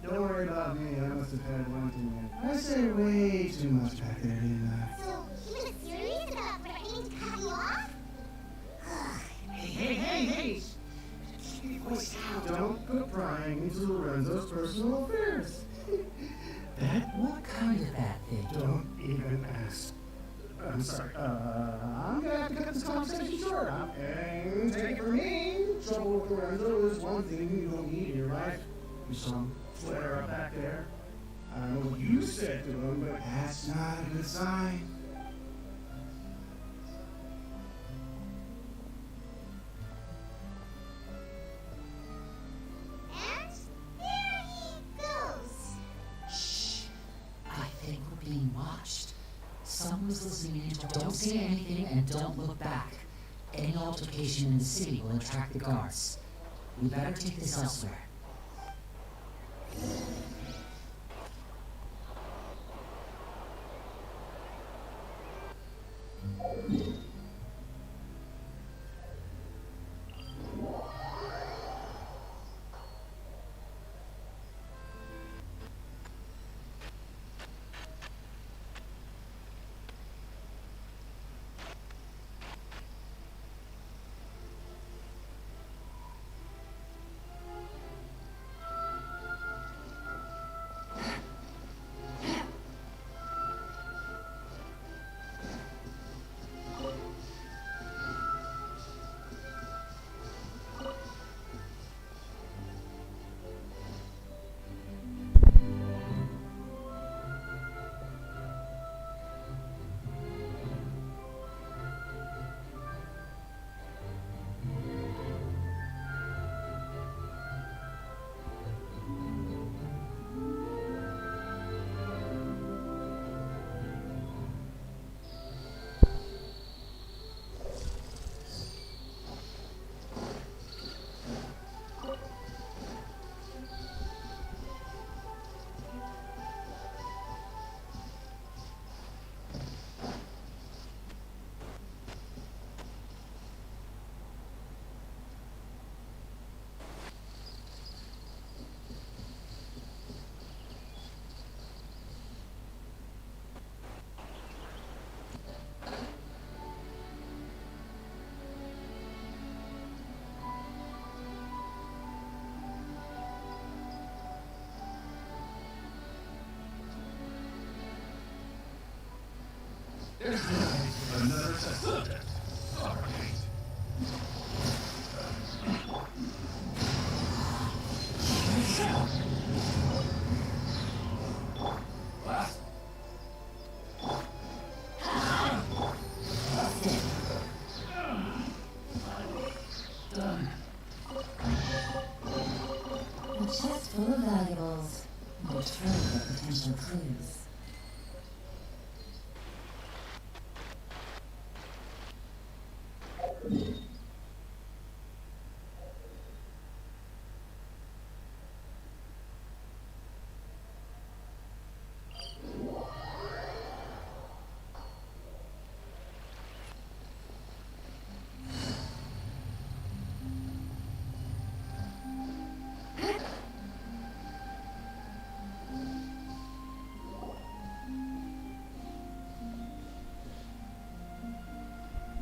[SPEAKER 14] Don't worry about me. I must have had one too many. I said way too much back there, didn't I?
[SPEAKER 2] So, he was serious about threatening to cut you off?
[SPEAKER 14] Hey! Keep your voice down. Don't put prying into Lorenzo's personal affairs.
[SPEAKER 10] What kind of bad thing?
[SPEAKER 14] Don't even ask. I'm sorry. I'm gonna have to cut this conversation short. And take it from me, trouble with Lorenzo is one thing you don't need in your life. There's some flare up back there. I don't know what you said to him, but that's not a good sign.
[SPEAKER 2] And there he goes.
[SPEAKER 10] Shh. I think we're being watched. Someone's listening in. Don't say anything and don't look back. Any altercation in the city will attract the guards. We better take this elsewhere.
[SPEAKER 8] There's another subject. All right.
[SPEAKER 10] Done. A chest full of valuables. And a trove of potential clues.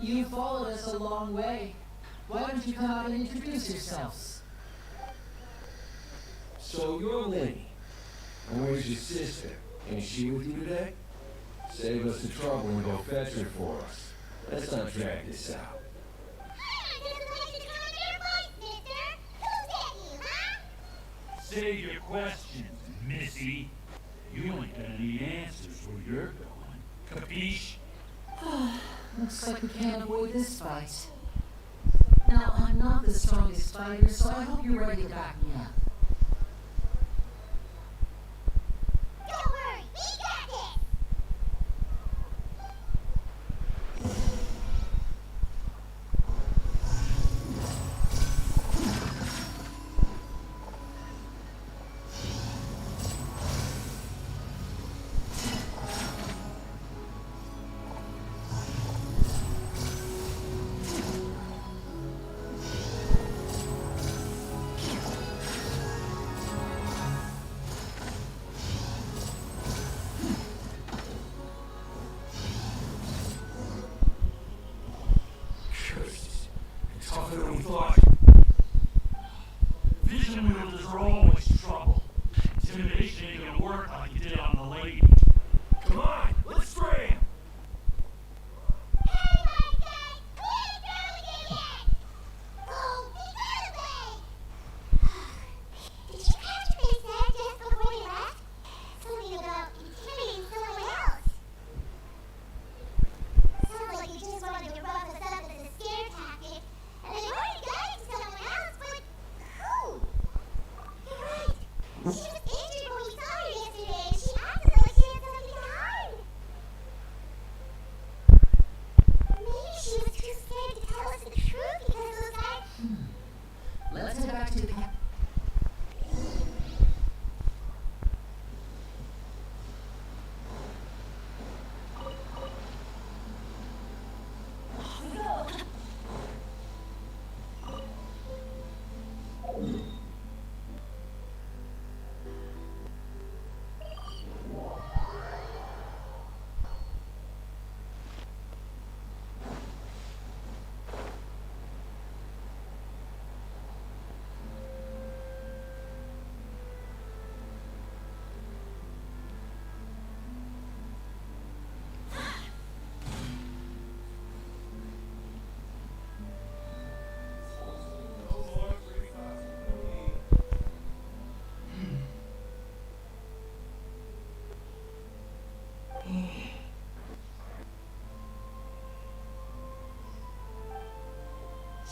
[SPEAKER 15] You followed us a long way. Why don't you come out and introduce yourselves?
[SPEAKER 16] So you're Lenny. And where's your sister? Ain't she with you today? Save us the trouble and go fetch her for us. Let's not drag this out.
[SPEAKER 17] Save your questions, Missy. You ain't got any answers where you're going. Capiche?
[SPEAKER 10] Looks like we can't avoid this fight. Now, I'm not the strongest fighter, so I hope you're ready to back me up.
[SPEAKER 2] Don't worry, we got this!
[SPEAKER 10] to the camp.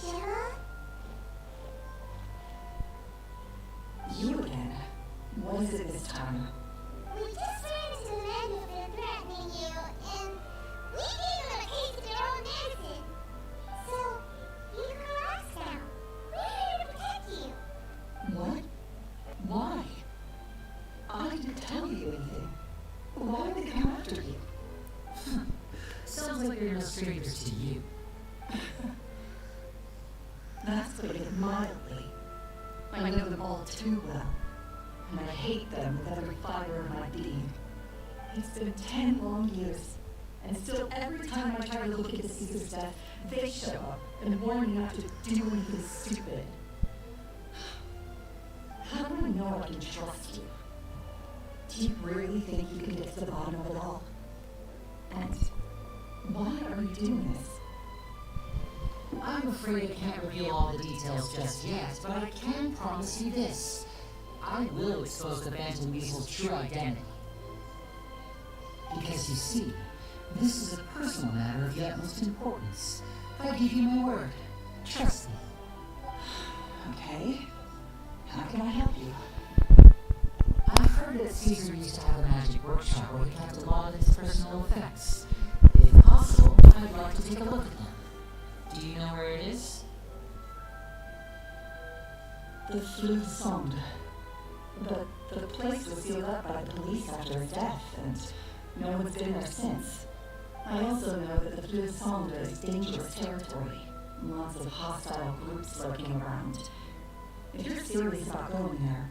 [SPEAKER 2] Gemma?
[SPEAKER 13] You again. What is it this time?
[SPEAKER 2] We just ran into the men who've been threatening you, and we gave them a case of their own medicine. So, you can relax now. We're here to protect you.
[SPEAKER 13] What? Why? I didn't tell you anything. Why would they come after you?
[SPEAKER 10] Sounds like they're no strangers to you.
[SPEAKER 13] That's putting it mildly. I know them all too well, and I hate them with every fiber of my being. It's been 10 long years, and still every time I try to look into Caesar's death, they show up and warn me not to do anything stupid. How do I know I can trust you? Do you really think you can get to the bottom of it all? And why are you doing this?
[SPEAKER 10] I'm afraid I can't reveal all the details just yet, but I can promise you this. I will expose the Phantom Weasel's true identity. Because you see, this is a personal matter of the utmost importance. If I give you my word, trust me.
[SPEAKER 13] Okay. How can I help you?
[SPEAKER 10] I've heard that Caesar used to have a magic workshop where he kept a lot of his personal effects. If possible, I'd like to take a look at them. Do you know where it is?
[SPEAKER 13] The Fleu Sonde. But the place was sealed up by the police after his death, and no one's been there since. I also know that the Fleu Sonde is dangerous territory. Lots of hostile groups lurking around. If you're serious about going there,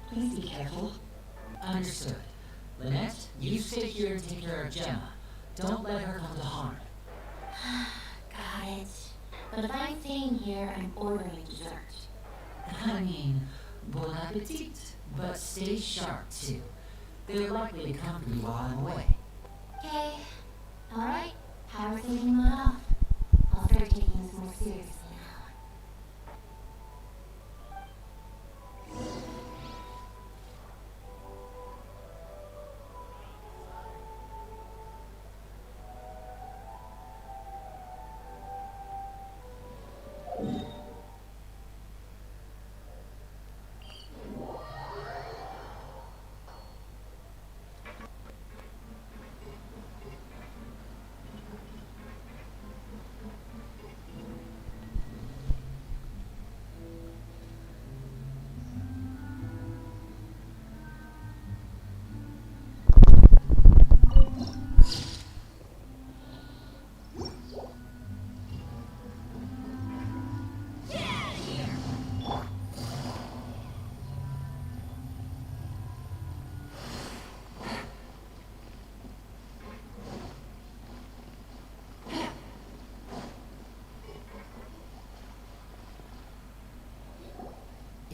[SPEAKER 13] please be careful.
[SPEAKER 10] Understood. Lynette, you stay here and take care of Gemma. Don't let her come to harm.
[SPEAKER 2] Got it. But if I'm staying here, I'm ordering dessert.
[SPEAKER 10] I mean, bon appetit, but stay sharp too. They're likely to come for you while I'm away.
[SPEAKER 2] Okay. Alright. Power saving mode off. I'll start taking this more seriously now.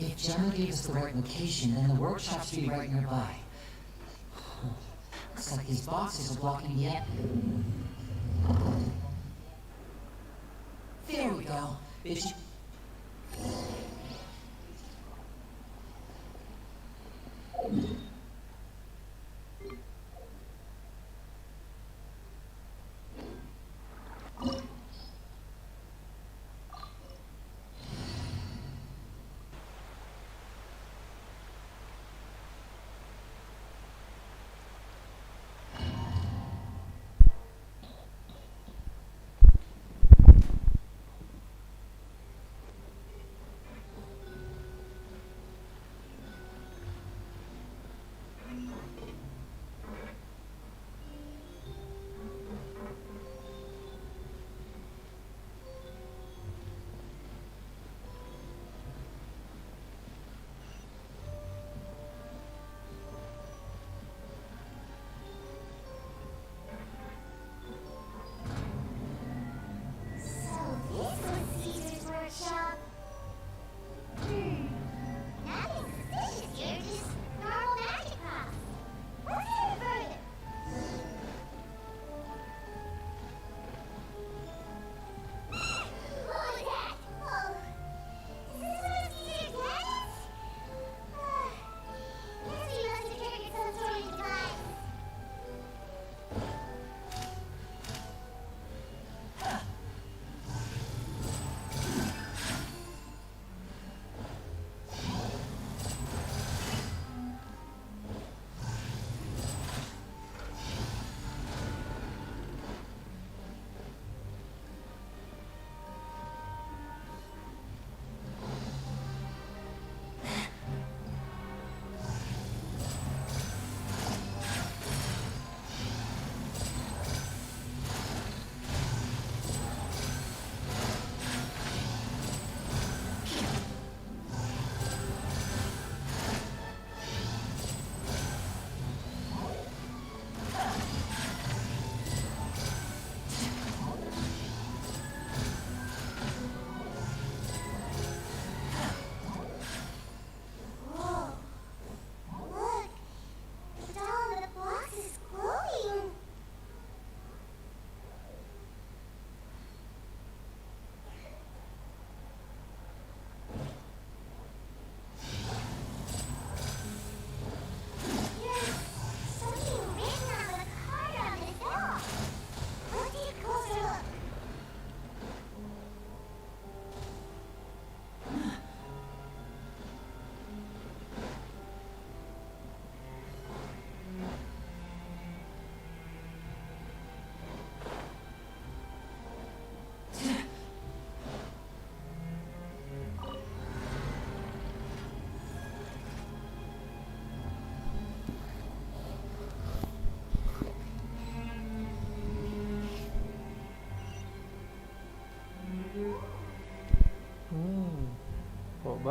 [SPEAKER 10] If Gemma gave us the right location, then the workshop should be right nearby. Looks like these boxes are blocking the end. There we go. Bitch.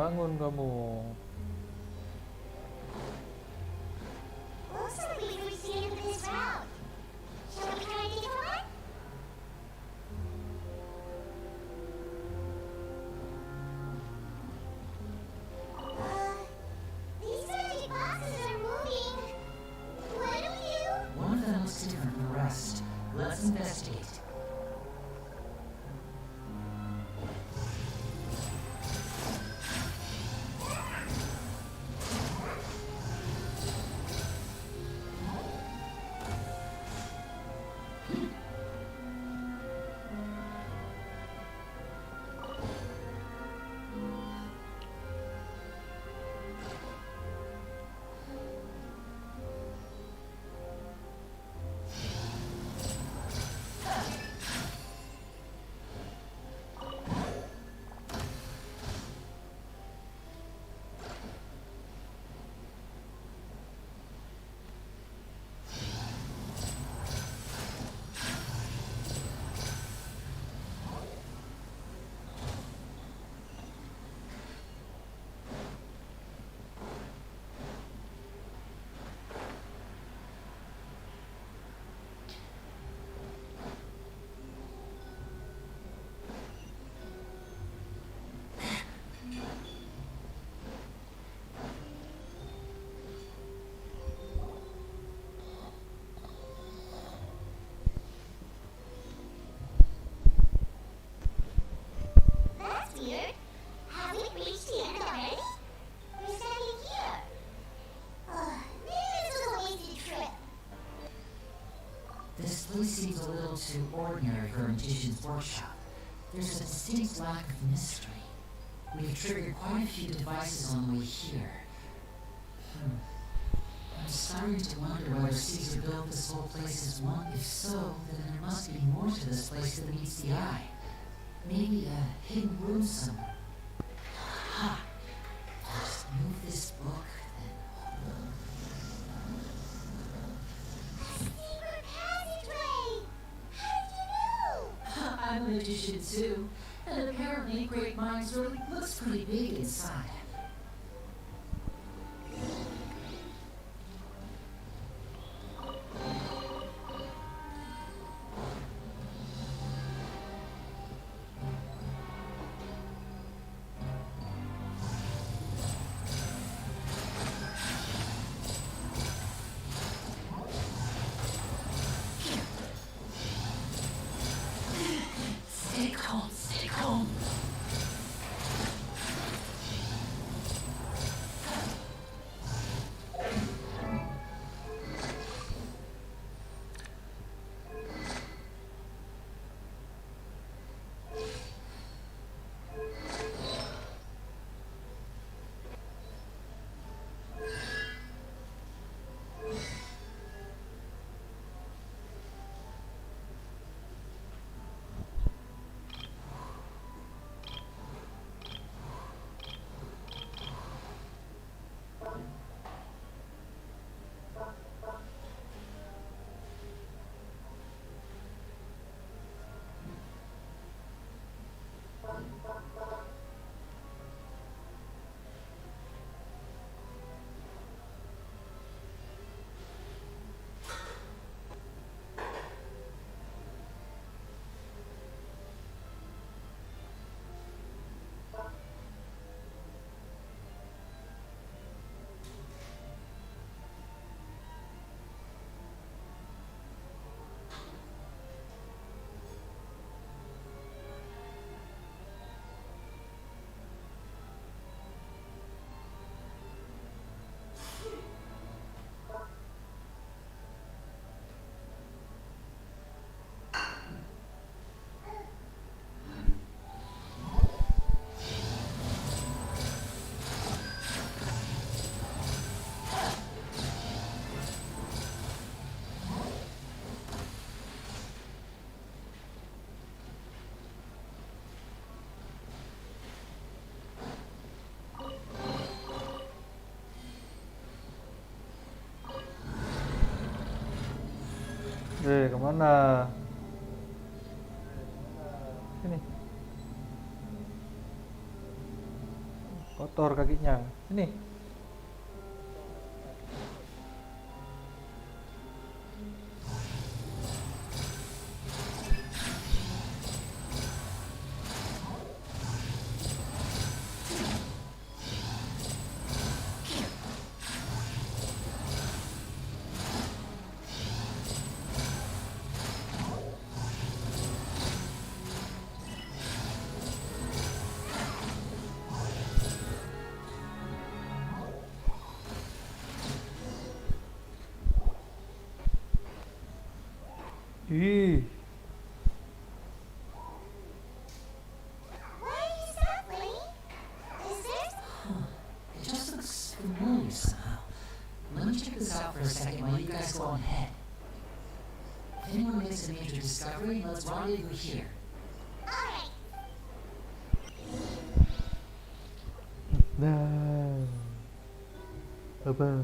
[SPEAKER 6] bangun kamu.
[SPEAKER 2] Looks like we've reached the end of this route. Shall we try a different one? These magic boxes are moving. What do we do?
[SPEAKER 10] One of them looks different from the rest. Let's investigate.
[SPEAKER 2] That's weird. Have we reached the end already? There's nothing here. Maybe this was a wasted trip.
[SPEAKER 10] This place seems a little too ordinary for a magician's workshop. There's a distinct lack of mystery. We've triggered quite a few devices on the way here. I'm starting to wonder whether Caesar built this whole place as one. If so, then there must be more to this place than meets the eye. Maybe a hidden room somewhere. Ha! Just move this book, then.
[SPEAKER 2] Secret passageway! How did you know?
[SPEAKER 10] I'm a magician too, and apparently Great Minds really looks pretty big inside. Stay calm, stay calm.
[SPEAKER 6] Kemana? Sini. Kotor kakinya. Ini. Ih.
[SPEAKER 2] Why are you snuffling? Is there...
[SPEAKER 10] It just looks familiar somehow. Let me check this out for a second while you guys go on ahead. If anyone makes a major discovery, let's rendezvous here.
[SPEAKER 2] Alright.
[SPEAKER 6] Dah. Bye-bye.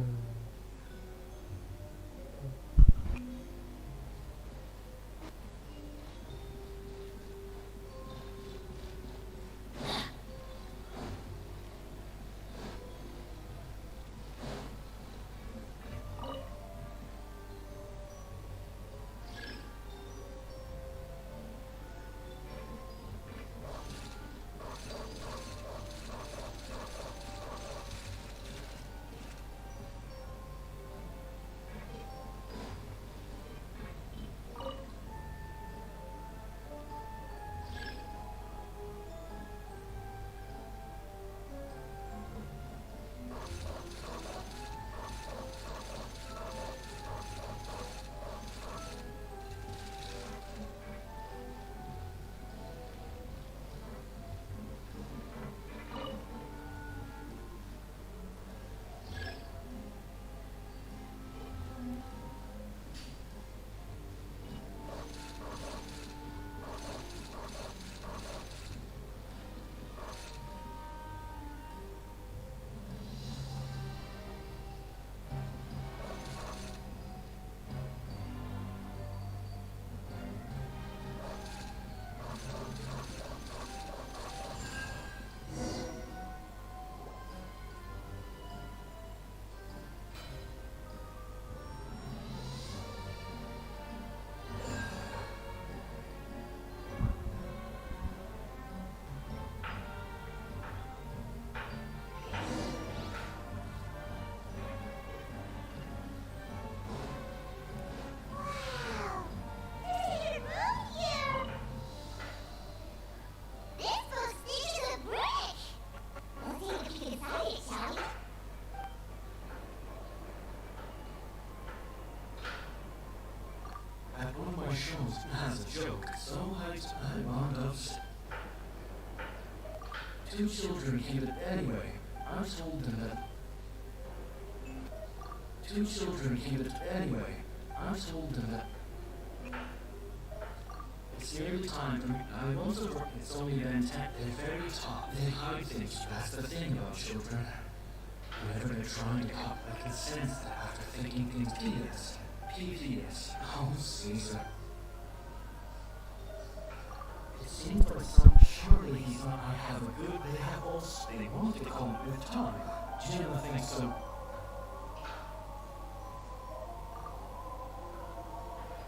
[SPEAKER 16] Shows has a joke so hyped I wound up sick. Two children came to anyway. I told them that. Two children came to anyway. I told them that. It's nearly time for me. I won't over. It's only been 10. They're very top. They hide things. That's the thing about children. Whenever they're trying to cop, I can sense that after thinking things PPS. Oh, Caesar. It seems like surely he's not. I have a good. They have all. They want to call him with time. Jim thinks so.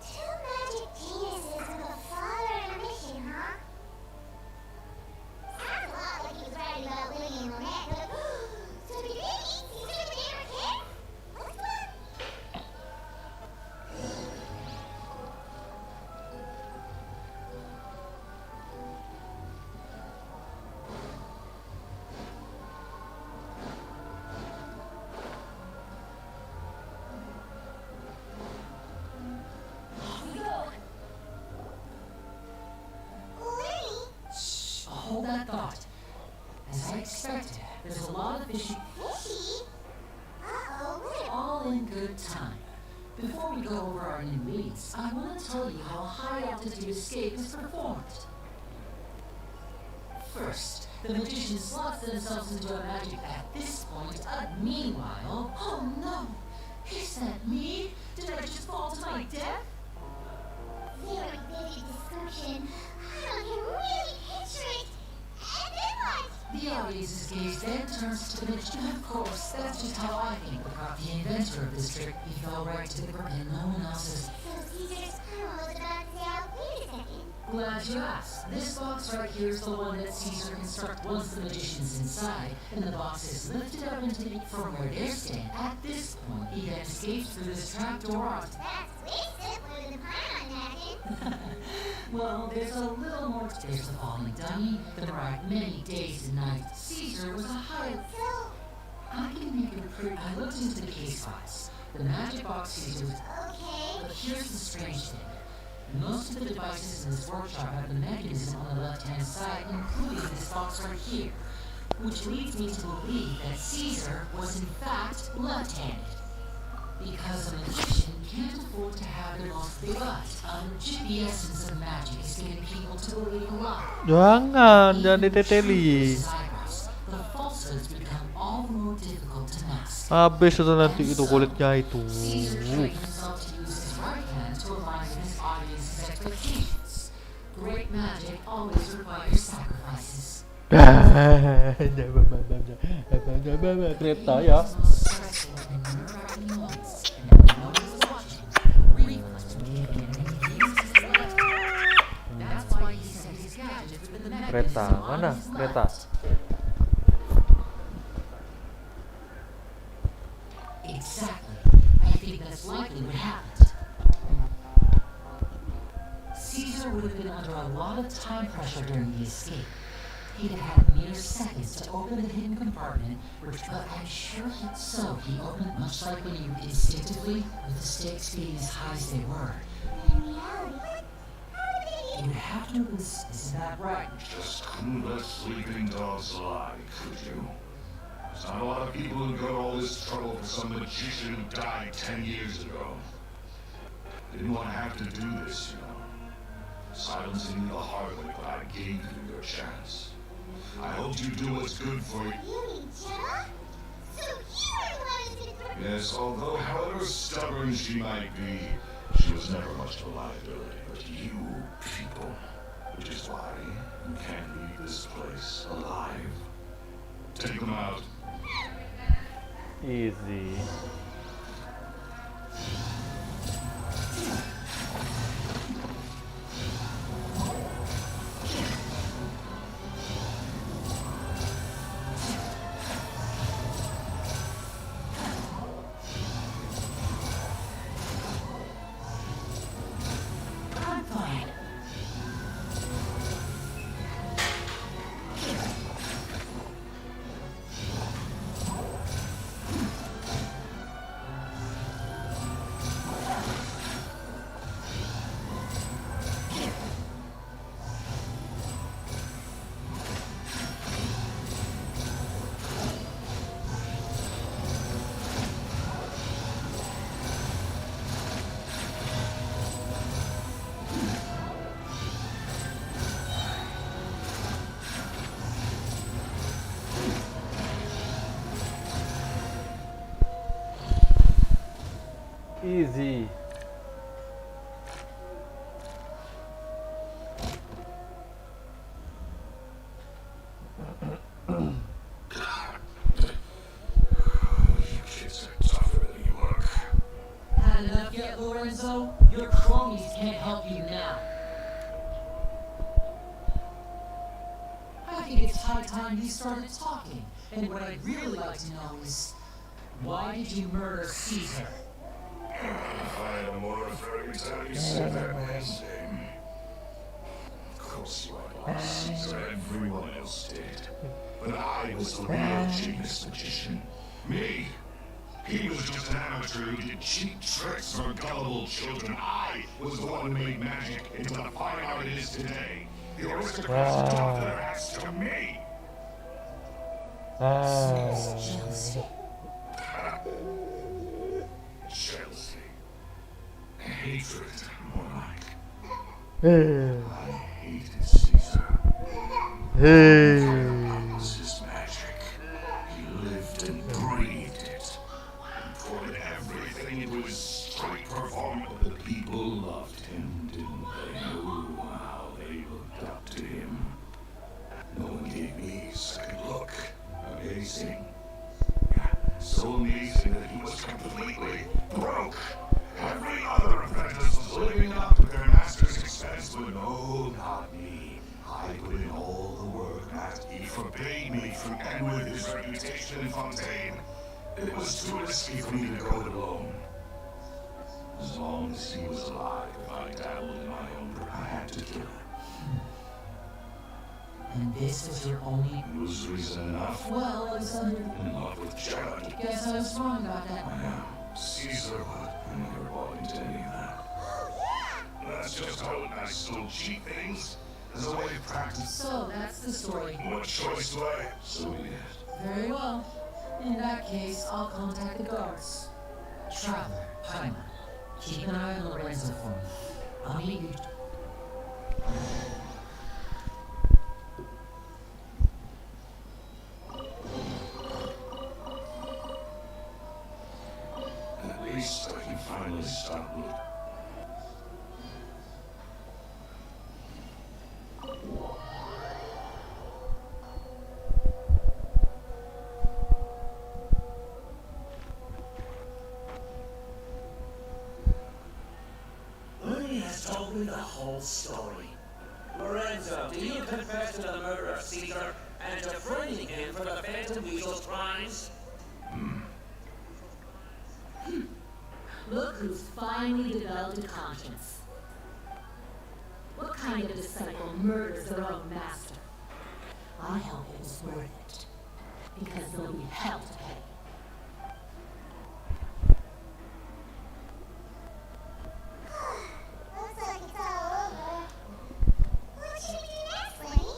[SPEAKER 2] Two magic geniuses with a father and a mission, huh? Sounds a lot like he was writing about Lily and Lynette, but so did they meet Caesar when they were kids? What's going on?
[SPEAKER 10] Hold that thought. As I expected, there's a lot of fishy.
[SPEAKER 2] Fishy? Uh-oh, what?
[SPEAKER 10] All in good time. Before we go over our new leads, I want to tell you how high altitude escape is performed. First, the magician slots themselves into a magic at this point. Meanwhile, oh no! Is that me? Did I just fall to my death?
[SPEAKER 2] Very vivid description. I can really picture it. And then what?
[SPEAKER 10] The audience's gaze then turns to the magician. Of course, that's just how I think. But the inventor of this trick, he fell right to the ground, and no one else's.
[SPEAKER 2] So Caesar's pearl was about to say, oh, wait a second.
[SPEAKER 10] Glad you asked. This box right here is the one that Caesar constructed once the magician's inside, and the box is lifted up into the from where they stand. At this point, he then escapes through this trapdoor onto.
[SPEAKER 2] That's way simpler than Paimon imagined.
[SPEAKER 10] Well, there's a little more. There's the falling dummy, the ride many days and nights. Caesar was a highlight.
[SPEAKER 2] So,
[SPEAKER 10] I can make it pretty. I looked into the case files. The magic box Caesar was.
[SPEAKER 2] okay.
[SPEAKER 10] But here's the strange thing. Most of the devices in this workshop have the mechanism on the left-hand side, including this box right here, which leads me to believe that Caesar was in fact left-handed. Because a magician can't afford to have their most but the essence of magic is getting people to believe a lot.
[SPEAKER 6] Jangan diteteli.
[SPEAKER 10] The falsehoods become all the more difficult to mask.
[SPEAKER 6] Habis itu nanti itu kulitnya itu.
[SPEAKER 10] Caesar trained himself to use his right hand to align with his audience's expectations. Great magic always requires sacrifices.
[SPEAKER 6] Kereta ya. Kereta mana? Kereta.
[SPEAKER 10] Exactly. I think that's likely what happened. Caesar would have been under a lot of time pressure during the escape. He'd have had mere seconds to open the hidden compartment, but I'm sure he opened it much like when you instinctively, with the stakes being as high as they were.
[SPEAKER 2] In reality, how
[SPEAKER 10] You would have to open this, isn't that right?
[SPEAKER 8] Just couldn't let sleeping dogs lie, could you? There's not a lot of people who go to all this trouble for some magician who died 10 years ago. Didn't want to have to do this, you know. Silencing you the hard way, but I gave you your chance. I hope you do what's good for you.
[SPEAKER 2] You mean Gemma? So you were the one who did it.
[SPEAKER 8] Yes, although however stubborn she might be, she was never much of a liability. But you people, which is why you can't leave this place alive. Take them out.
[SPEAKER 6] Easy.
[SPEAKER 10] I'm fine.
[SPEAKER 6] Easy.
[SPEAKER 8] You kids are tougher than you look.
[SPEAKER 10] Had enough yet, Lorenzo? Your cronies can't help you now. I think it's high time you started talking. And what I'd really like to know is, why did you murder Caesar?
[SPEAKER 8] If I had a more fairy tale, you said that man's name. Of course you had lost Caesar, everyone else did. But I was the real genius magician. Me. He was just an amateur who did cheap tricks for gullible children. I was the one who made magic into the fine art it is today. The aristocrats doffed their hats to me.
[SPEAKER 10] Jealousy.
[SPEAKER 8] Jealousy. Hatred, more like. I hated Caesar. That was his magic. He lived and breathed it. And poured everything into his straight performance. The people loved him, didn't they? Oh, how they looked up to him. No one gave me a second look. forbade me from, and with his reputation in Fontaine, it was too risky for me to go it alone. As long as he was alive, if I dabbled in my own, I had to kill him.
[SPEAKER 15] And this was your only...
[SPEAKER 8] It was reason enough.
[SPEAKER 15] Well, I was under...
[SPEAKER 8] In love with Judd.
[SPEAKER 15] Guess I was wrong about that.
[SPEAKER 8] I know. Caesar would. I never bought into any of that.
[SPEAKER 2] Oh, yeah!
[SPEAKER 8] That's just how I still cheat things. As a way of practice.
[SPEAKER 15] So, that's the story.
[SPEAKER 8] What choice do I have? So be it.
[SPEAKER 15] Very well. In that case, I'll contact the guards. Traveler, Paimon, keep an eye on Lorenzo for me. I'll meet you.
[SPEAKER 8] At least I can finally stop looking.
[SPEAKER 11] Louis has told me the whole story. Lorenzo, do you confess to the murder of Caesar and to freeing him for the Phantom Weasel's crimes?
[SPEAKER 12] Look who's finally developed a conscience. What kind of disciple murders their own master? I hope it was worth it, because there'll be hell to pay.
[SPEAKER 2] Looks like it's all over. What should we do next, Lenny?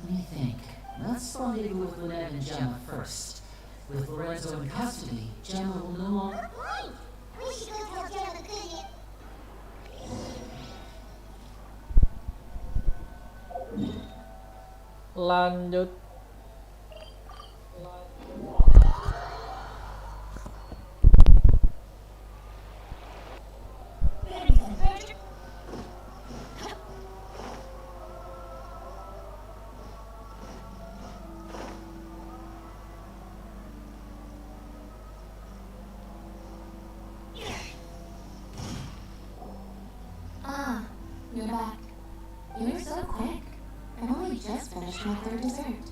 [SPEAKER 15] Let me think. Let's rendezvous with Lynette and Gemma first. With Lorenzo in custody, Gemma will no longer...
[SPEAKER 2] Good point. We should go tell Gemma the good news.
[SPEAKER 6] Lanjut.
[SPEAKER 12] Ah, you're back. You're so quick. I've only just finished my third dessert.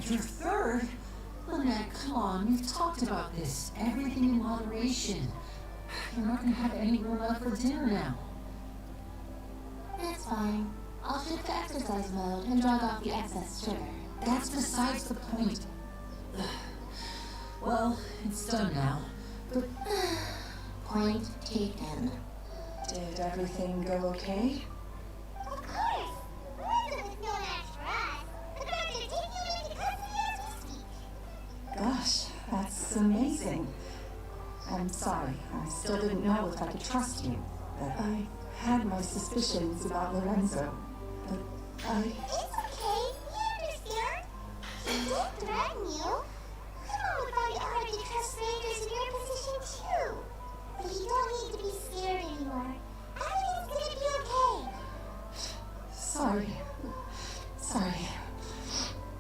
[SPEAKER 15] Your third? Lynette, come on. We've talked about this. Everything in moderation. You're not going to have any room left for dinner now.
[SPEAKER 12] That's fine. I'll shift to exercise mode and jog off the excess sugar.
[SPEAKER 15] That's besides the point. Well, it's done now. But
[SPEAKER 12] Point taken.
[SPEAKER 13] Did everything go okay?
[SPEAKER 2] Of course. Lorenzo was no match for us. The guards are taking him into custody as we speak.
[SPEAKER 13] Gosh, that's amazing. I'm sorry. I still didn't know if I could trust you. But I had my suspicions about Lorenzo. But
[SPEAKER 2] It's okay. We understand. He did threaten you. I know it would find it hard to trust strangers in your position, too. But you don't need to be scared anymore. Everything's gonna be okay.
[SPEAKER 13] sorry. Sorry.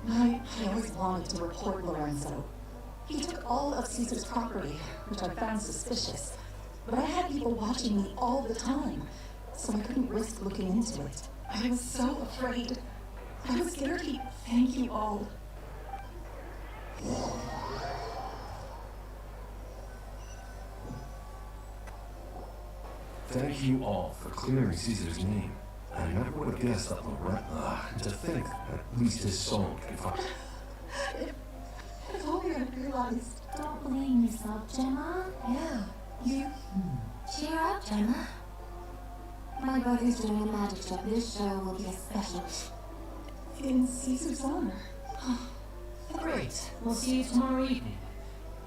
[SPEAKER 13] I always wanted to report Lorenzo. He took all of Caesar's property, which I found suspicious. But I had people watching me all the time, so I couldn't risk looking into it. I was so afraid. I was scared he'd thank you all.
[SPEAKER 8] Thank you all for clearing Caesar's name. I never would have guessed that to think at least his soul could find.
[SPEAKER 13] If only I realized.
[SPEAKER 12] Don't blame yourself, Gemma.
[SPEAKER 13] Yeah, you.
[SPEAKER 12] Cheer up, Gemma. My brother's doing a magic show. This show will be a special.
[SPEAKER 13] In Caesar's honor.
[SPEAKER 15] Great. We'll see you tomorrow evening.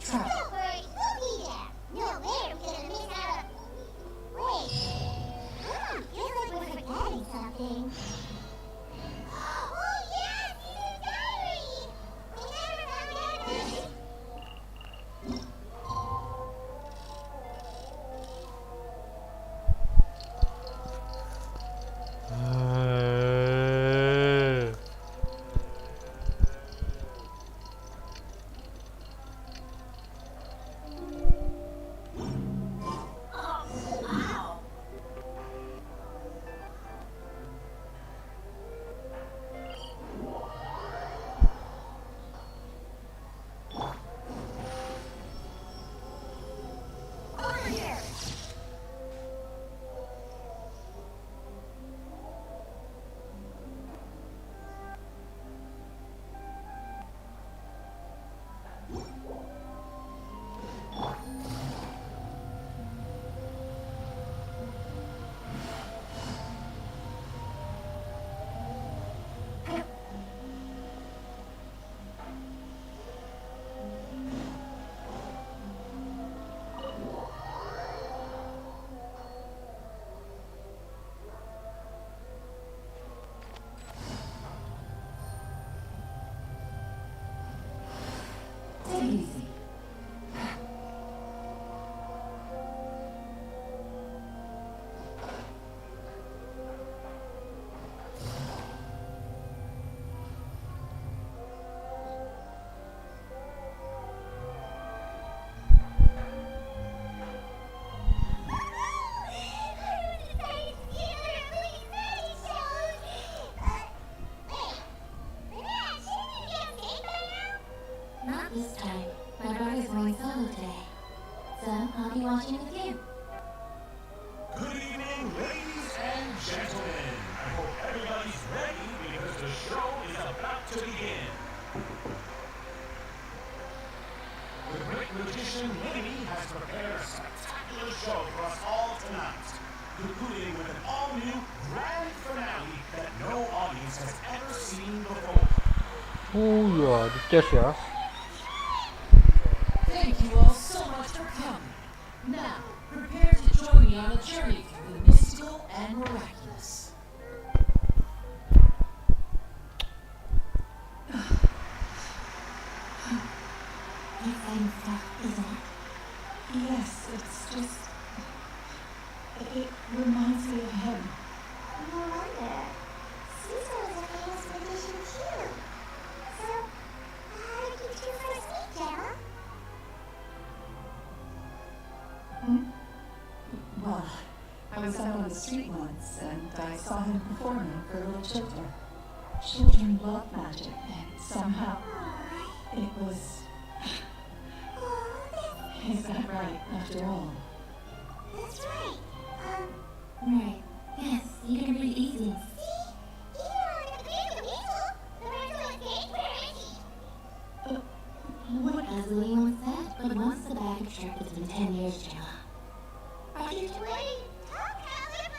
[SPEAKER 13] Travel.
[SPEAKER 2] Don't worry, we'll be there. No way we're gonna miss out. Wait. Feels like we're forgetting something. Oh yeah, Caesar's diary! We never found out.
[SPEAKER 15] Take it easy.
[SPEAKER 12] Not this time. My brother's going solo today. So I'll be watching with you.
[SPEAKER 18] Good evening, ladies and gentlemen. I hope everybody's ready because the show is about to begin. The great magician Lady has prepared a spectacular show for us all tonight, concluding with an all-new grand finale that no audience has ever seen before.
[SPEAKER 6] Oh ya, dites ya.
[SPEAKER 15] Thank you all so much for coming. Now, prepare to join me on a journey through the mystical and miraculous.
[SPEAKER 13] Exciting stuff, isn't it? Yes, it's just... It reminds me of him.
[SPEAKER 2] No wonder. Caesar was a famous magician too. So, how did you two first meet, Gemma?
[SPEAKER 13] Well, I was out on the street once, and I saw him performing for little children. Children love magic, and somehow it was... Is that right, after all?
[SPEAKER 2] That's right.
[SPEAKER 12] Right. Yes, you can read easy.
[SPEAKER 13] What?
[SPEAKER 12] As Louis once said, but once the bag of trip, it's been 10 years, Gemma.
[SPEAKER 2] Are you ready? Talk now, what is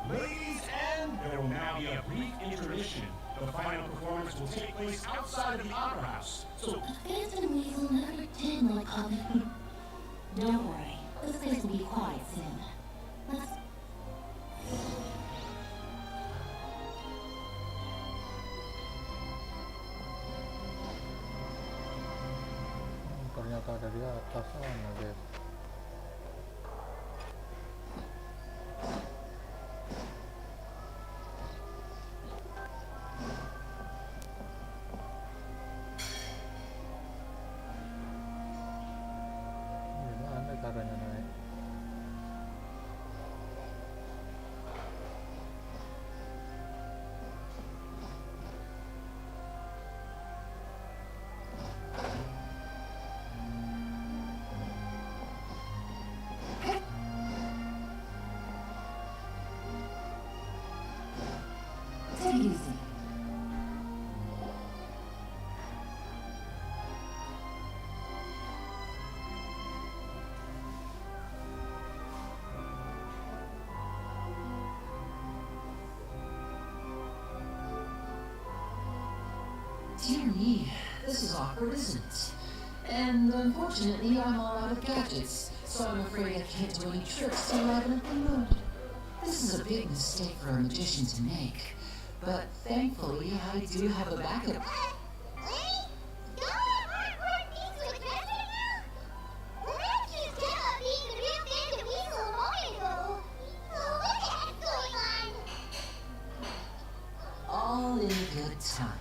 [SPEAKER 2] going?
[SPEAKER 18] Ladies and there will now be a brief intermission. The final performance will take place outside of the Opera House. So,
[SPEAKER 12] Phantom Weasel never pretend like other. Don't worry, this place will be quiet soon. Let's...
[SPEAKER 6] Ternyata ada di atas sana, guys. Gimana caranya naik?
[SPEAKER 15] Take it easy. Dear me, this is awkward, isn't it? And unfortunately, I'm all out of gadgets, so I'm afraid I can't do any tricks to liven up the mood. This is a big mistake for a magician to make, but thankfully I do have a backup. All in good time.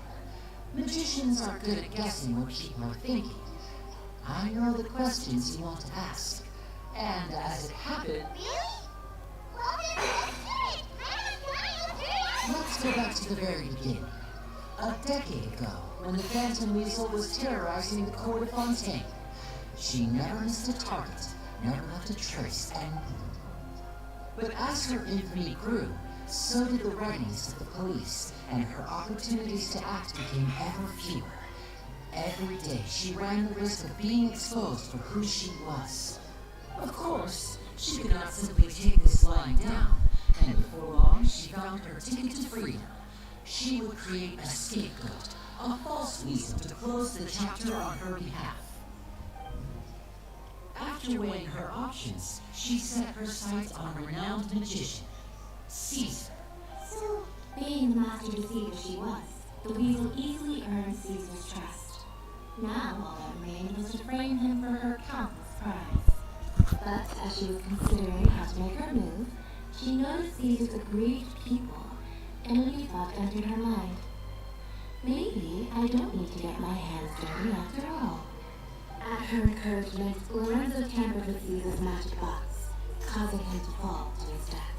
[SPEAKER 15] Magicians are good at guessing what people are thinking. I know the questions you want to ask, and as it happened... Let's go back to the very beginning. A decade ago, when the Phantom Weasel was terrorizing the court of Fontaine, she never missed a target, never left a trace, and... But as her infamy grew, so did the writings of the police, and her opportunities to act became ever fewer. Every day, she ran the risk of being exposed for who she was. Of course, she could not simply take this lying down, and before long, she found her ticket to freedom. She would create a scapegoat, a false weasel to close the chapter on her behalf. After weighing her options, she set her sights on a renowned magician, Caesar.
[SPEAKER 12] So, being the master deceiver she was, the weasel easily earned Caesar's trust. Now all that remained was to frame him for her countless crimes. But as she was considering how to make her move, she noticed Caesar's aggrieved pupil, and a new thought entered her mind. Maybe I don't need to get my hands dirty after all. At her encouragement, Lorenzo tampered with Caesar's magic box, causing him to fall to his death.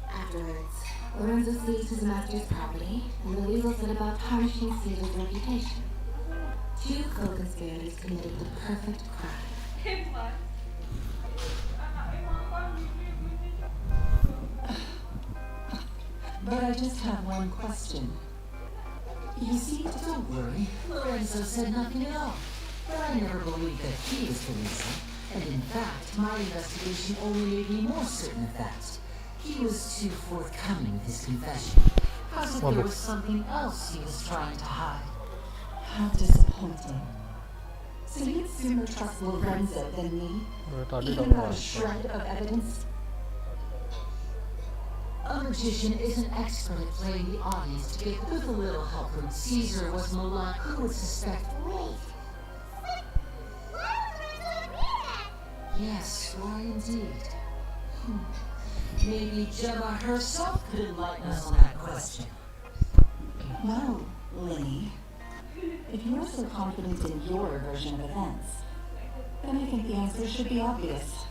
[SPEAKER 12] Afterwards, Lorenzo seized his master's property, and the weasel set about tarnishing Caesar's reputation. Two co-conspirators committed the perfect crime.
[SPEAKER 15] But I just have one question. You see, don't worry. Lorenzo said nothing at all. But I never believed that he was the reason. And in fact, my investigation only made me more certain of that. He was too forthcoming with his confession. As if there was something else he was trying to hide.
[SPEAKER 13] How disappointing. So you'd sooner trust Lorenzo than me? Even without a shred of evidence?
[SPEAKER 15] A magician is an expert at playing the audience to get with a little help from Caesar was malign. Who would suspect?
[SPEAKER 2] Wait. Why would Lorenzo agree to that?
[SPEAKER 15] Yes, why indeed? Maybe Gemma herself could enlighten us on that question.
[SPEAKER 13] Well, Linny, if you're so confident in your version of events, then I think the answer should be obvious.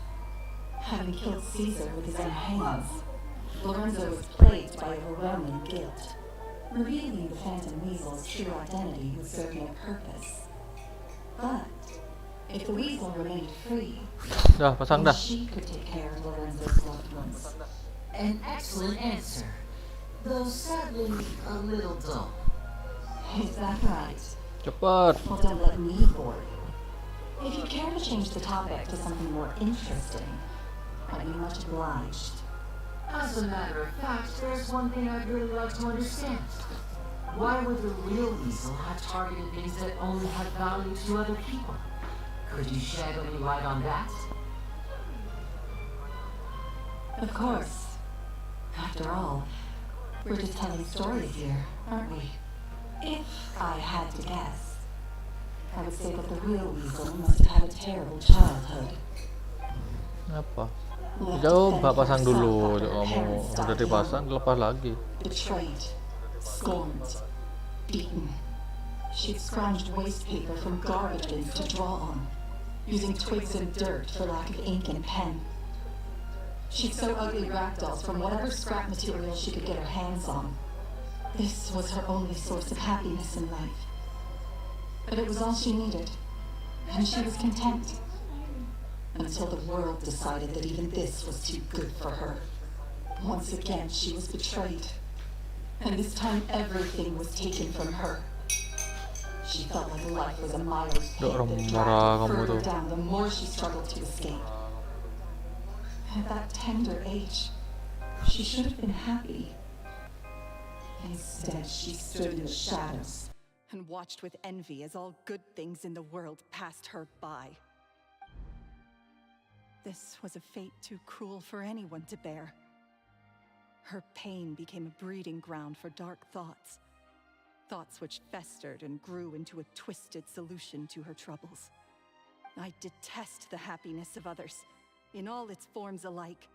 [SPEAKER 13] Having killed Caesar with his own hands, Lorenzo was plagued by overwhelming guilt. Revealing the Phantom Weasel's true identity would serve no purpose. But if the Weasel remained free, then she could take care of Lorenzo's loved ones.
[SPEAKER 15] An excellent answer, though sadly a little dull.
[SPEAKER 13] Is that right?
[SPEAKER 6] Cepat.
[SPEAKER 13] Well, don't let me bore you. If you care to change the topic to something more interesting, I'd be much obliged.
[SPEAKER 15] As a matter of fact, there's one thing I'd really like to understand. Why would the real Weasel have targeted things that only have value to other people? Could you shed any light on that?
[SPEAKER 13] Of course. After all, we're just telling stories here, aren't we? If I had to guess, I would say that the real Weasel must have had a terrible childhood.
[SPEAKER 6] Apa? Coba pasang dulu, kamu udah dipasang, lepas lagi.
[SPEAKER 13] Betrayed, scorned, beaten. She'd scrounged waste paper from garbage bins to draw on, using twigs and dirt for lack of ink and pen. She'd sew ugly ragdolls from whatever scrap material she could get her hands on. This was her only source of happiness in life. But it was all she needed, and she was content. Until the world decided that even this was too good for her. Once again, she was betrayed. And this time, everything was taken from her. She felt like life was a mire's pit that dragged her further down the more she struggled to escape. At that tender age, she should have been happy. Instead, she stood in the shadows and watched with envy as all good things in the world passed her by. This was a fate too cruel for anyone to bear. Her pain became a breeding ground for dark thoughts. Thoughts which festered and grew into a twisted solution to her troubles. I detest the happiness of others, in all its forms alike.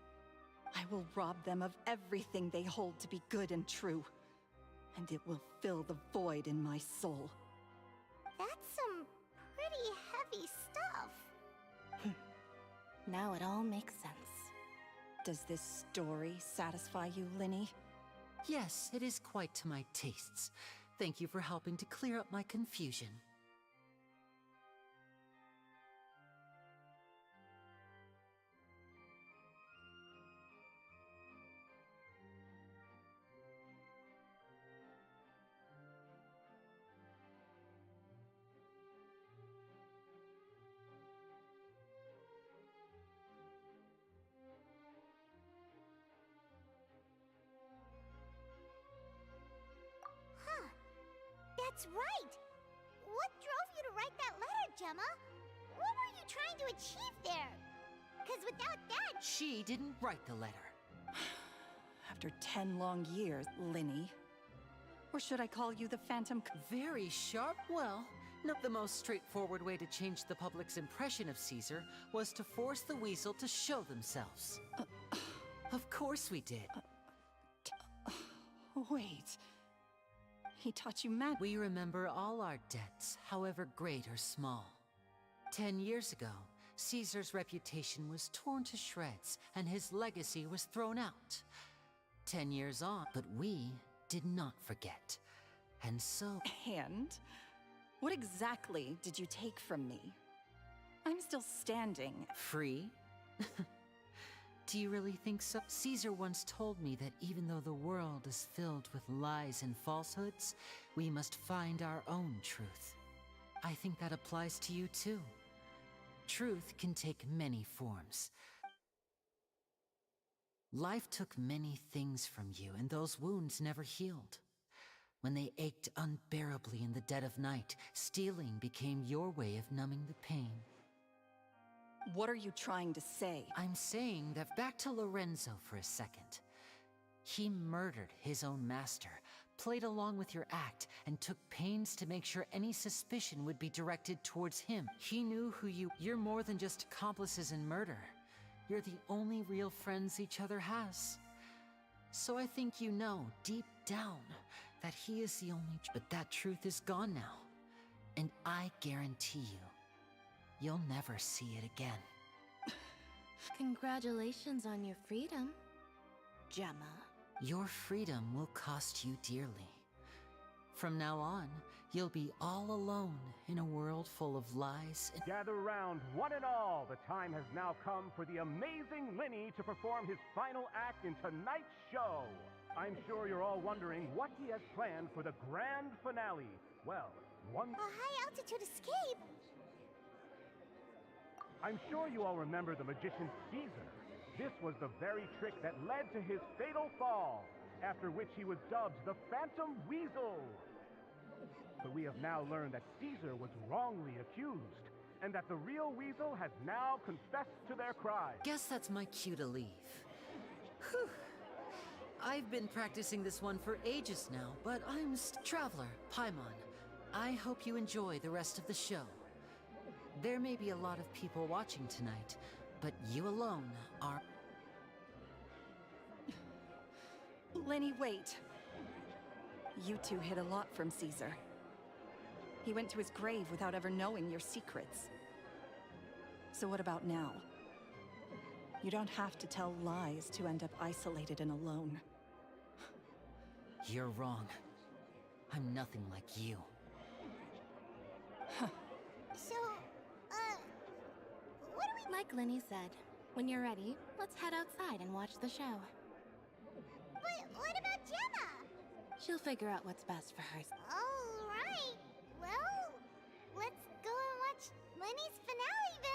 [SPEAKER 13] I will rob them of everything they hold to be good and true, and it will fill the void in my soul.
[SPEAKER 2] That's some pretty heavy stuff.
[SPEAKER 13] Now it all makes sense. Does this story satisfy you, Linny?
[SPEAKER 15] Yes, it is quite to my tastes. Thank you for helping to clear up my confusion.
[SPEAKER 2] That's right! What drove you to write that letter, Gemma? What were you trying to achieve there? Because without that...
[SPEAKER 15] She didn't write the letter.
[SPEAKER 13] After 10 long years, Linny. Or should I call you the Phantom?
[SPEAKER 15] Very sharp. Well, Not the most straightforward way to change the public's impression of Caesar was to force the weasel to show themselves. Of course we did.
[SPEAKER 13] Wait. He taught you magic.
[SPEAKER 15] We remember all our debts, however great or small. 10 years ago, Caesar's reputation was torn to shreds, and his legacy was thrown out. 10 years on, but we did not forget. And so...
[SPEAKER 13] And? What exactly did you take from me? I'm still standing.
[SPEAKER 15] Free? Do you really think so? Caesar once told me that even though the world is filled with lies and falsehoods, we must find our own truth. I think that applies to you too. Truth can take many forms. Life took many things from you, and those wounds never healed. When they ached unbearably in the dead of night, stealing became your way of numbing the pain.
[SPEAKER 13] What are you trying to say?
[SPEAKER 15] I'm saying that back to Lorenzo for a second. He murdered his own master, played along with your act, and took pains to make sure any suspicion would be directed towards him. He knew who you're more than just accomplices in murder. You're the only real friends each other has. So I think you know, deep down, that he is the only... But that truth is gone now. And I guarantee you, you'll never see it again.
[SPEAKER 19] Congratulations on your freedom, Gemma.
[SPEAKER 15] Your freedom will cost you dearly. From now on, you'll be all alone in a world full of lies and...
[SPEAKER 20] Gather round, one and all. The time has now come for the amazing Lenny to perform his final act in tonight's show. I'm sure you're all wondering what he has planned for the grand finale. Well,
[SPEAKER 2] A high-altitude escape?
[SPEAKER 20] I'm sure you all remember the magician Caesar. This was the very trick that led to his fatal fall, after which he was dubbed the Phantom Weasel. But we have now learned that Caesar was wrongly accused, and that the real Weasel has now confessed to their crimes.
[SPEAKER 15] Guess that's my cue to leave. Whew. I've been practicing this one for ages now, but I'm Traveler, Paimon. I hope you enjoy the rest of the show. There may be a lot of people watching tonight, but you alone are...
[SPEAKER 13] Lenny, wait. You two hid a lot from Caesar. He went to his grave without ever knowing your secrets. So what about now? You don't have to tell lies to end up isolated and alone.
[SPEAKER 15] You're wrong. I'm nothing like you.
[SPEAKER 2] So, what do we...
[SPEAKER 19] Like Lenny said, when you're ready, let's head outside and watch the show.
[SPEAKER 2] But what about Gemma?
[SPEAKER 19] She'll figure out what's best for her.
[SPEAKER 2] All right. Well, let's go and watch Lenny's finale then.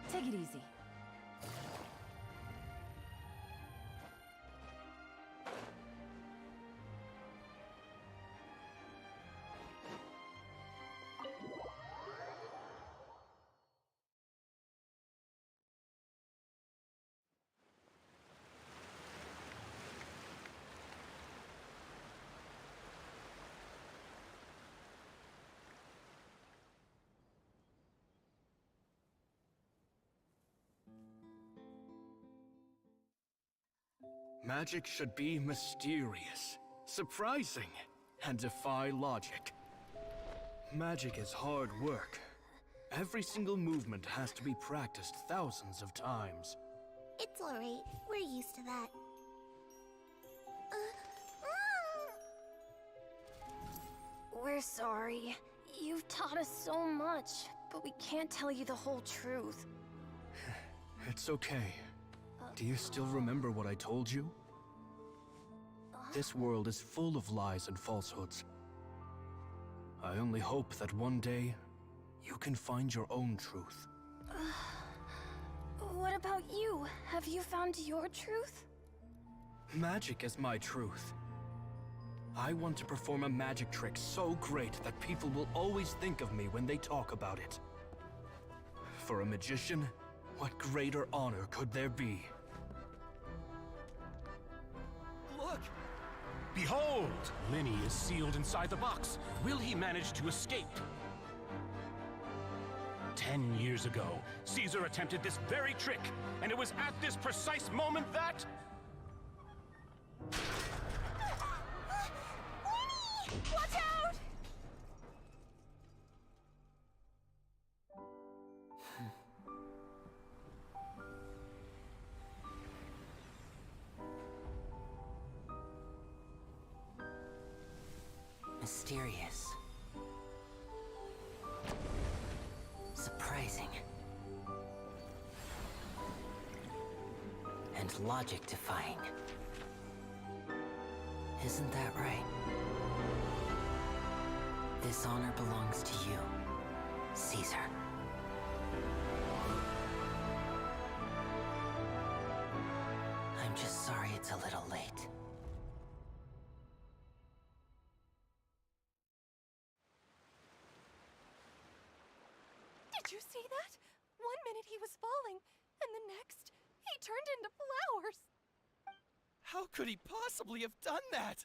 [SPEAKER 19] Take it easy.
[SPEAKER 16] Magic should be mysterious, surprising, and defy logic. Magic is hard work. Every single movement has to be practiced thousands of times.
[SPEAKER 2] It's alright. We're used to that.
[SPEAKER 7] We're sorry. You've taught us so much, but we can't tell you the whole truth.
[SPEAKER 16] It's okay. Do you still remember what I told you? This world is full of lies and falsehoods. I only hope that one day, you can find your own truth.
[SPEAKER 7] What about you? Have you found your truth?
[SPEAKER 16] Magic is my truth. I want to perform a magic trick so great that people will always think of me when they talk about it. For a magician, what greater honor could there be?
[SPEAKER 21] Look! Behold! Lenny is sealed inside the box. Will he manage to escape? 10 years ago, Caesar attempted this very trick, and it was at this precise moment that...
[SPEAKER 7] Watch out!
[SPEAKER 22] Mysterious. Surprising. And logic-defying. Isn't that right? This honor belongs to you, Caesar. I'm just sorry it's a little late.
[SPEAKER 1] Did you see that? 1 minute he was falling, and the next, he turned into flowers.
[SPEAKER 4] How could he possibly have done that?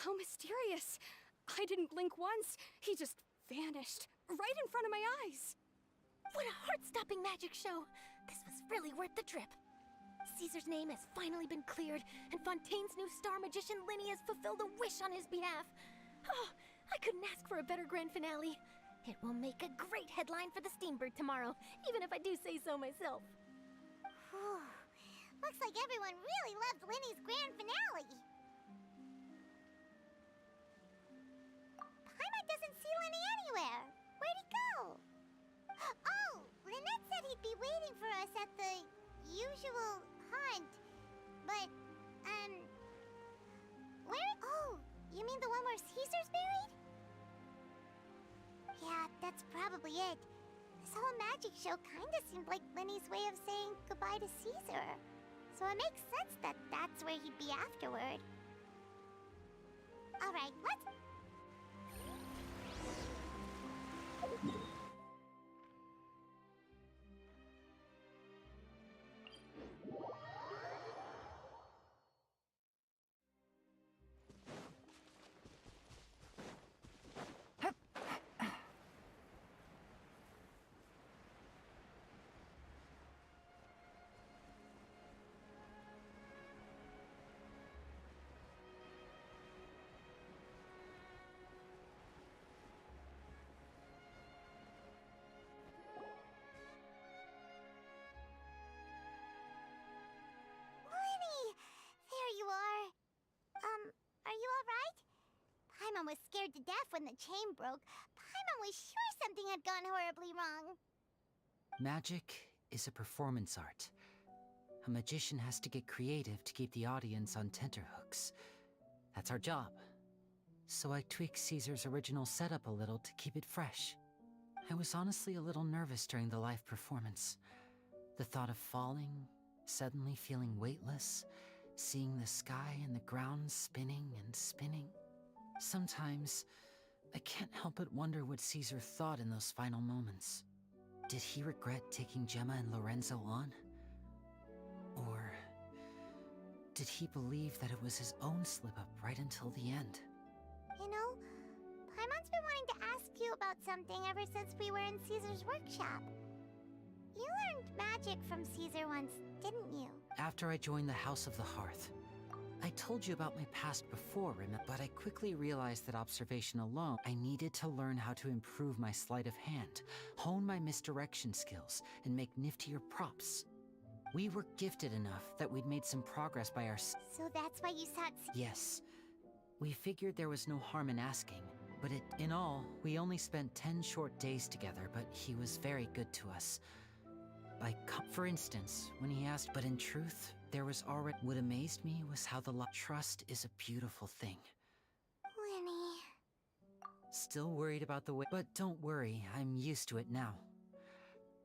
[SPEAKER 23] How mysterious. I didn't blink once. He just vanished, right in front of my eyes.
[SPEAKER 2] What a heart-stopping magic show! This was really worth the trip. Caesar's name has finally been cleared, and Fontaine's new star magician Lenny has fulfilled a wish on his behalf. Oh, I couldn't ask for a better grand finale. It will make a great headline for the Steambird tomorrow, even if I do say so myself.
[SPEAKER 24] Looks like everyone really loved Lenny's grand finale. Paimon doesn't see Lenny anywhere. Where'd he go? Oh, Lynette said he'd be waiting for us at the usual haunt. But, where? Oh, you mean the one where Caesar's buried? Yeah, that's probably it. This whole magic show kinda seemed like Lenny's way of saying goodbye to Caesar. So it makes sense that that's where he'd be afterward. Alright, let's... Are you alright? Paimon was scared to death when the chain broke. Paimon was sure something had gone horribly wrong.
[SPEAKER 22] Magic is a performance art. A magician has to get creative to keep the audience on tenterhooks. That's our job. So I tweaked Caesar's original setup a little to keep it fresh. I was honestly a little nervous during the live performance. The thought of falling, suddenly feeling weightless, seeing the sky and the ground spinning and spinning. Sometimes, I can't help but wonder what Caesar thought in those final moments. Did he regret taking Gemma and Lorenzo on? Or did he believe that it was his own slip-up right until the end?
[SPEAKER 24] You know, Paimon's been wanting to ask you about something ever since we were in Caesar's workshop. You learned magic from Caesar once, didn't you?
[SPEAKER 22] After I joined the House of the Hearth, I told you about my past before, but I quickly realized that observation alone, I needed to learn how to improve my sleight of hand, hone my misdirection skills, and make niftier props. We were gifted enough that we'd made some progress by our...
[SPEAKER 24] So that's why you sought...
[SPEAKER 22] Yes. We figured there was no harm in asking, but in all, we only spent 10 short days together, but he was very good to us. For instance, when he asked, but in truth, there was already... What amazed me was how trust is a beautiful thing.
[SPEAKER 24] Lenny.
[SPEAKER 22] Still worried about the way... But don't worry, I'm used to it now.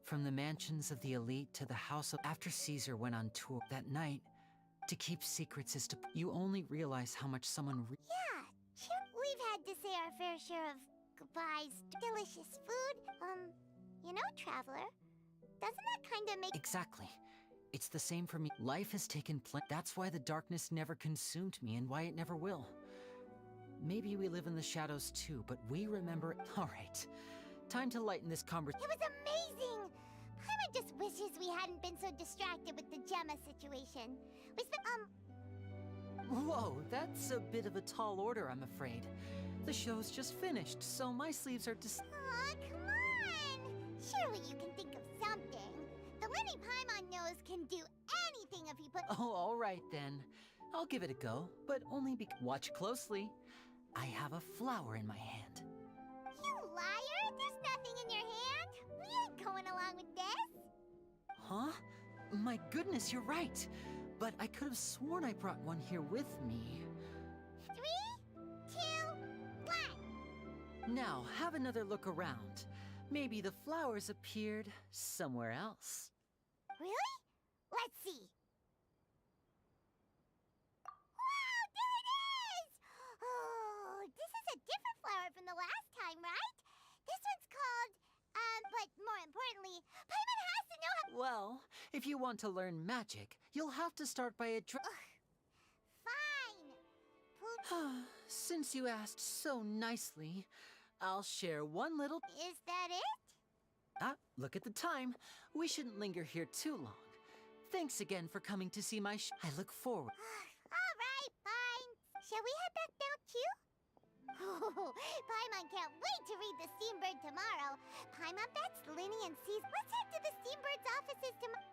[SPEAKER 22] From the mansions of the elite to the house of... After Caesar went on tour that night, to keep secrets is to... You only realize how much someone...
[SPEAKER 24] Yeah, we've had to say our fair share of goodbyes to delicious food. You know, Traveler, doesn't that kind of make...
[SPEAKER 22] Exactly. It's the same for me. Life has taken That's why the darkness never consumed me and why it never will. Maybe we live in the shadows too, but we remember... Alright, time to lighten this conversation.
[SPEAKER 24] It was amazing! Paimon just wishes we hadn't been so distracted with the Gemma situation. We spent,
[SPEAKER 22] Whoa, that's a bit of a tall order, I'm afraid. The show's just finished, so my sleeves are
[SPEAKER 24] Aw, come on! Surely you can think of something. The Lenny Paimon knows can do anything if he put...
[SPEAKER 22] Oh, alright then. I'll give it a go, but only Watch closely. I have a flower in my hand.
[SPEAKER 24] You liar! There's nothing in your hand! We ain't going along with this!
[SPEAKER 22] Huh? My goodness, you're right! But I could have sworn I brought one here with me.
[SPEAKER 24] 3, 2, 1!
[SPEAKER 22] Now, have another look around. Maybe the flowers appeared somewhere else.
[SPEAKER 24] Really? Let's see. Wow, there it is! Oh, this is a different flower from the last time, right? This one's called, but more importantly, Paimon has to know how...
[SPEAKER 22] Well, if you want to learn magic, you'll have to start by
[SPEAKER 24] Fine.
[SPEAKER 22] Since you asked so nicely, I'll share one little...
[SPEAKER 24] Is that it?
[SPEAKER 22] Look at the time. We shouldn't linger here too long. Thanks again for coming to see my I look forward.
[SPEAKER 24] All right, fine. Shall we head back now too? Oh, Paimon can't wait to read the Steambird tomorrow. Paimon bets Linny and C's. Let's head to the Steambird's offices tomorrow.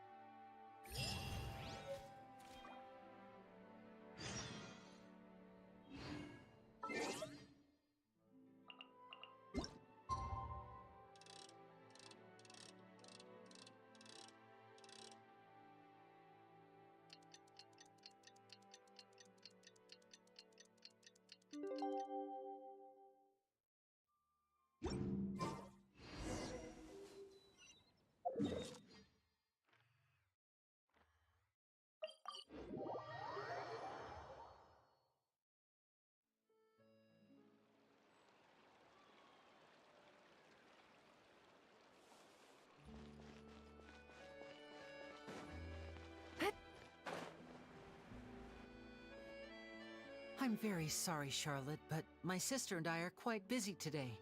[SPEAKER 22] I'm very sorry, Charlotte, but my sister and I are quite busy today.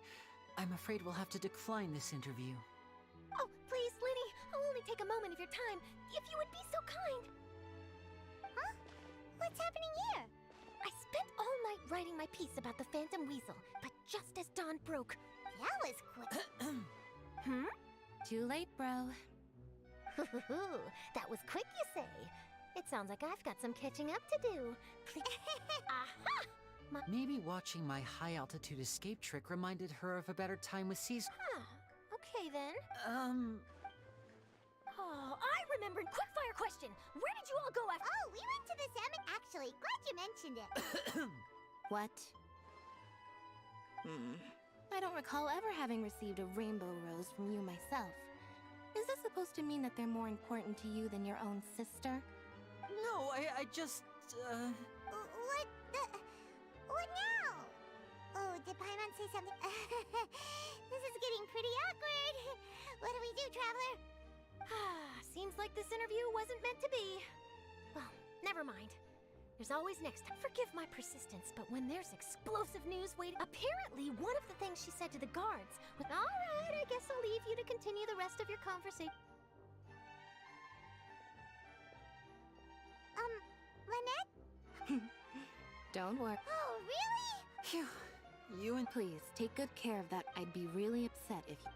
[SPEAKER 22] I'm afraid we'll have to decline this interview.
[SPEAKER 19] Oh, please, Linny, I'll only take a moment of your time, if you would be so kind.
[SPEAKER 24] Huh? What's happening here?
[SPEAKER 19] I spent all night writing my piece about the Phantom Weasel, but just as dawn broke...
[SPEAKER 24] That was quick.
[SPEAKER 19] Too late, bro. That was quick, you say? It sounds like I've got some catching up to do. Aha!
[SPEAKER 22] Maybe watching my high-altitude escape trick reminded her of a better time with Caesar.
[SPEAKER 19] Okay then. Oh, I remembered! Quickfire question! Where did you all go after—
[SPEAKER 24] Oh, we went to the salmon— Actually, glad you mentioned it.
[SPEAKER 19] What? I don't recall ever having received a rainbow rose from you myself. Is this supposed to mean that they're more important to you than your own sister?
[SPEAKER 22] No, I just,
[SPEAKER 24] What the... What now? Oh, did Paimon say something? This is getting pretty awkward. What do we do, Traveler?
[SPEAKER 19] Seems like this interview wasn't meant to be. Well, never mind. There's always next time. Forgive my persistence, but when there's explosive news waiting... Apparently, one of the things she said to the guards was... Alright, I guess I'll leave you to continue the rest of your conversation.
[SPEAKER 24] Lynette?
[SPEAKER 19] Don't worry.
[SPEAKER 24] Oh, really?
[SPEAKER 19] Phew. You and please, take good care of that. I'd be really upset if you...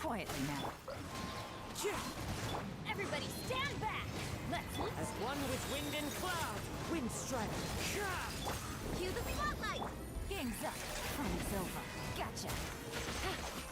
[SPEAKER 3] quietly now.
[SPEAKER 23] Everybody stand back! Let's
[SPEAKER 3] As one with wind and cloud, wind strike.
[SPEAKER 19] Cue the spotlight!
[SPEAKER 3] Game's up. Fun is over. Gotcha.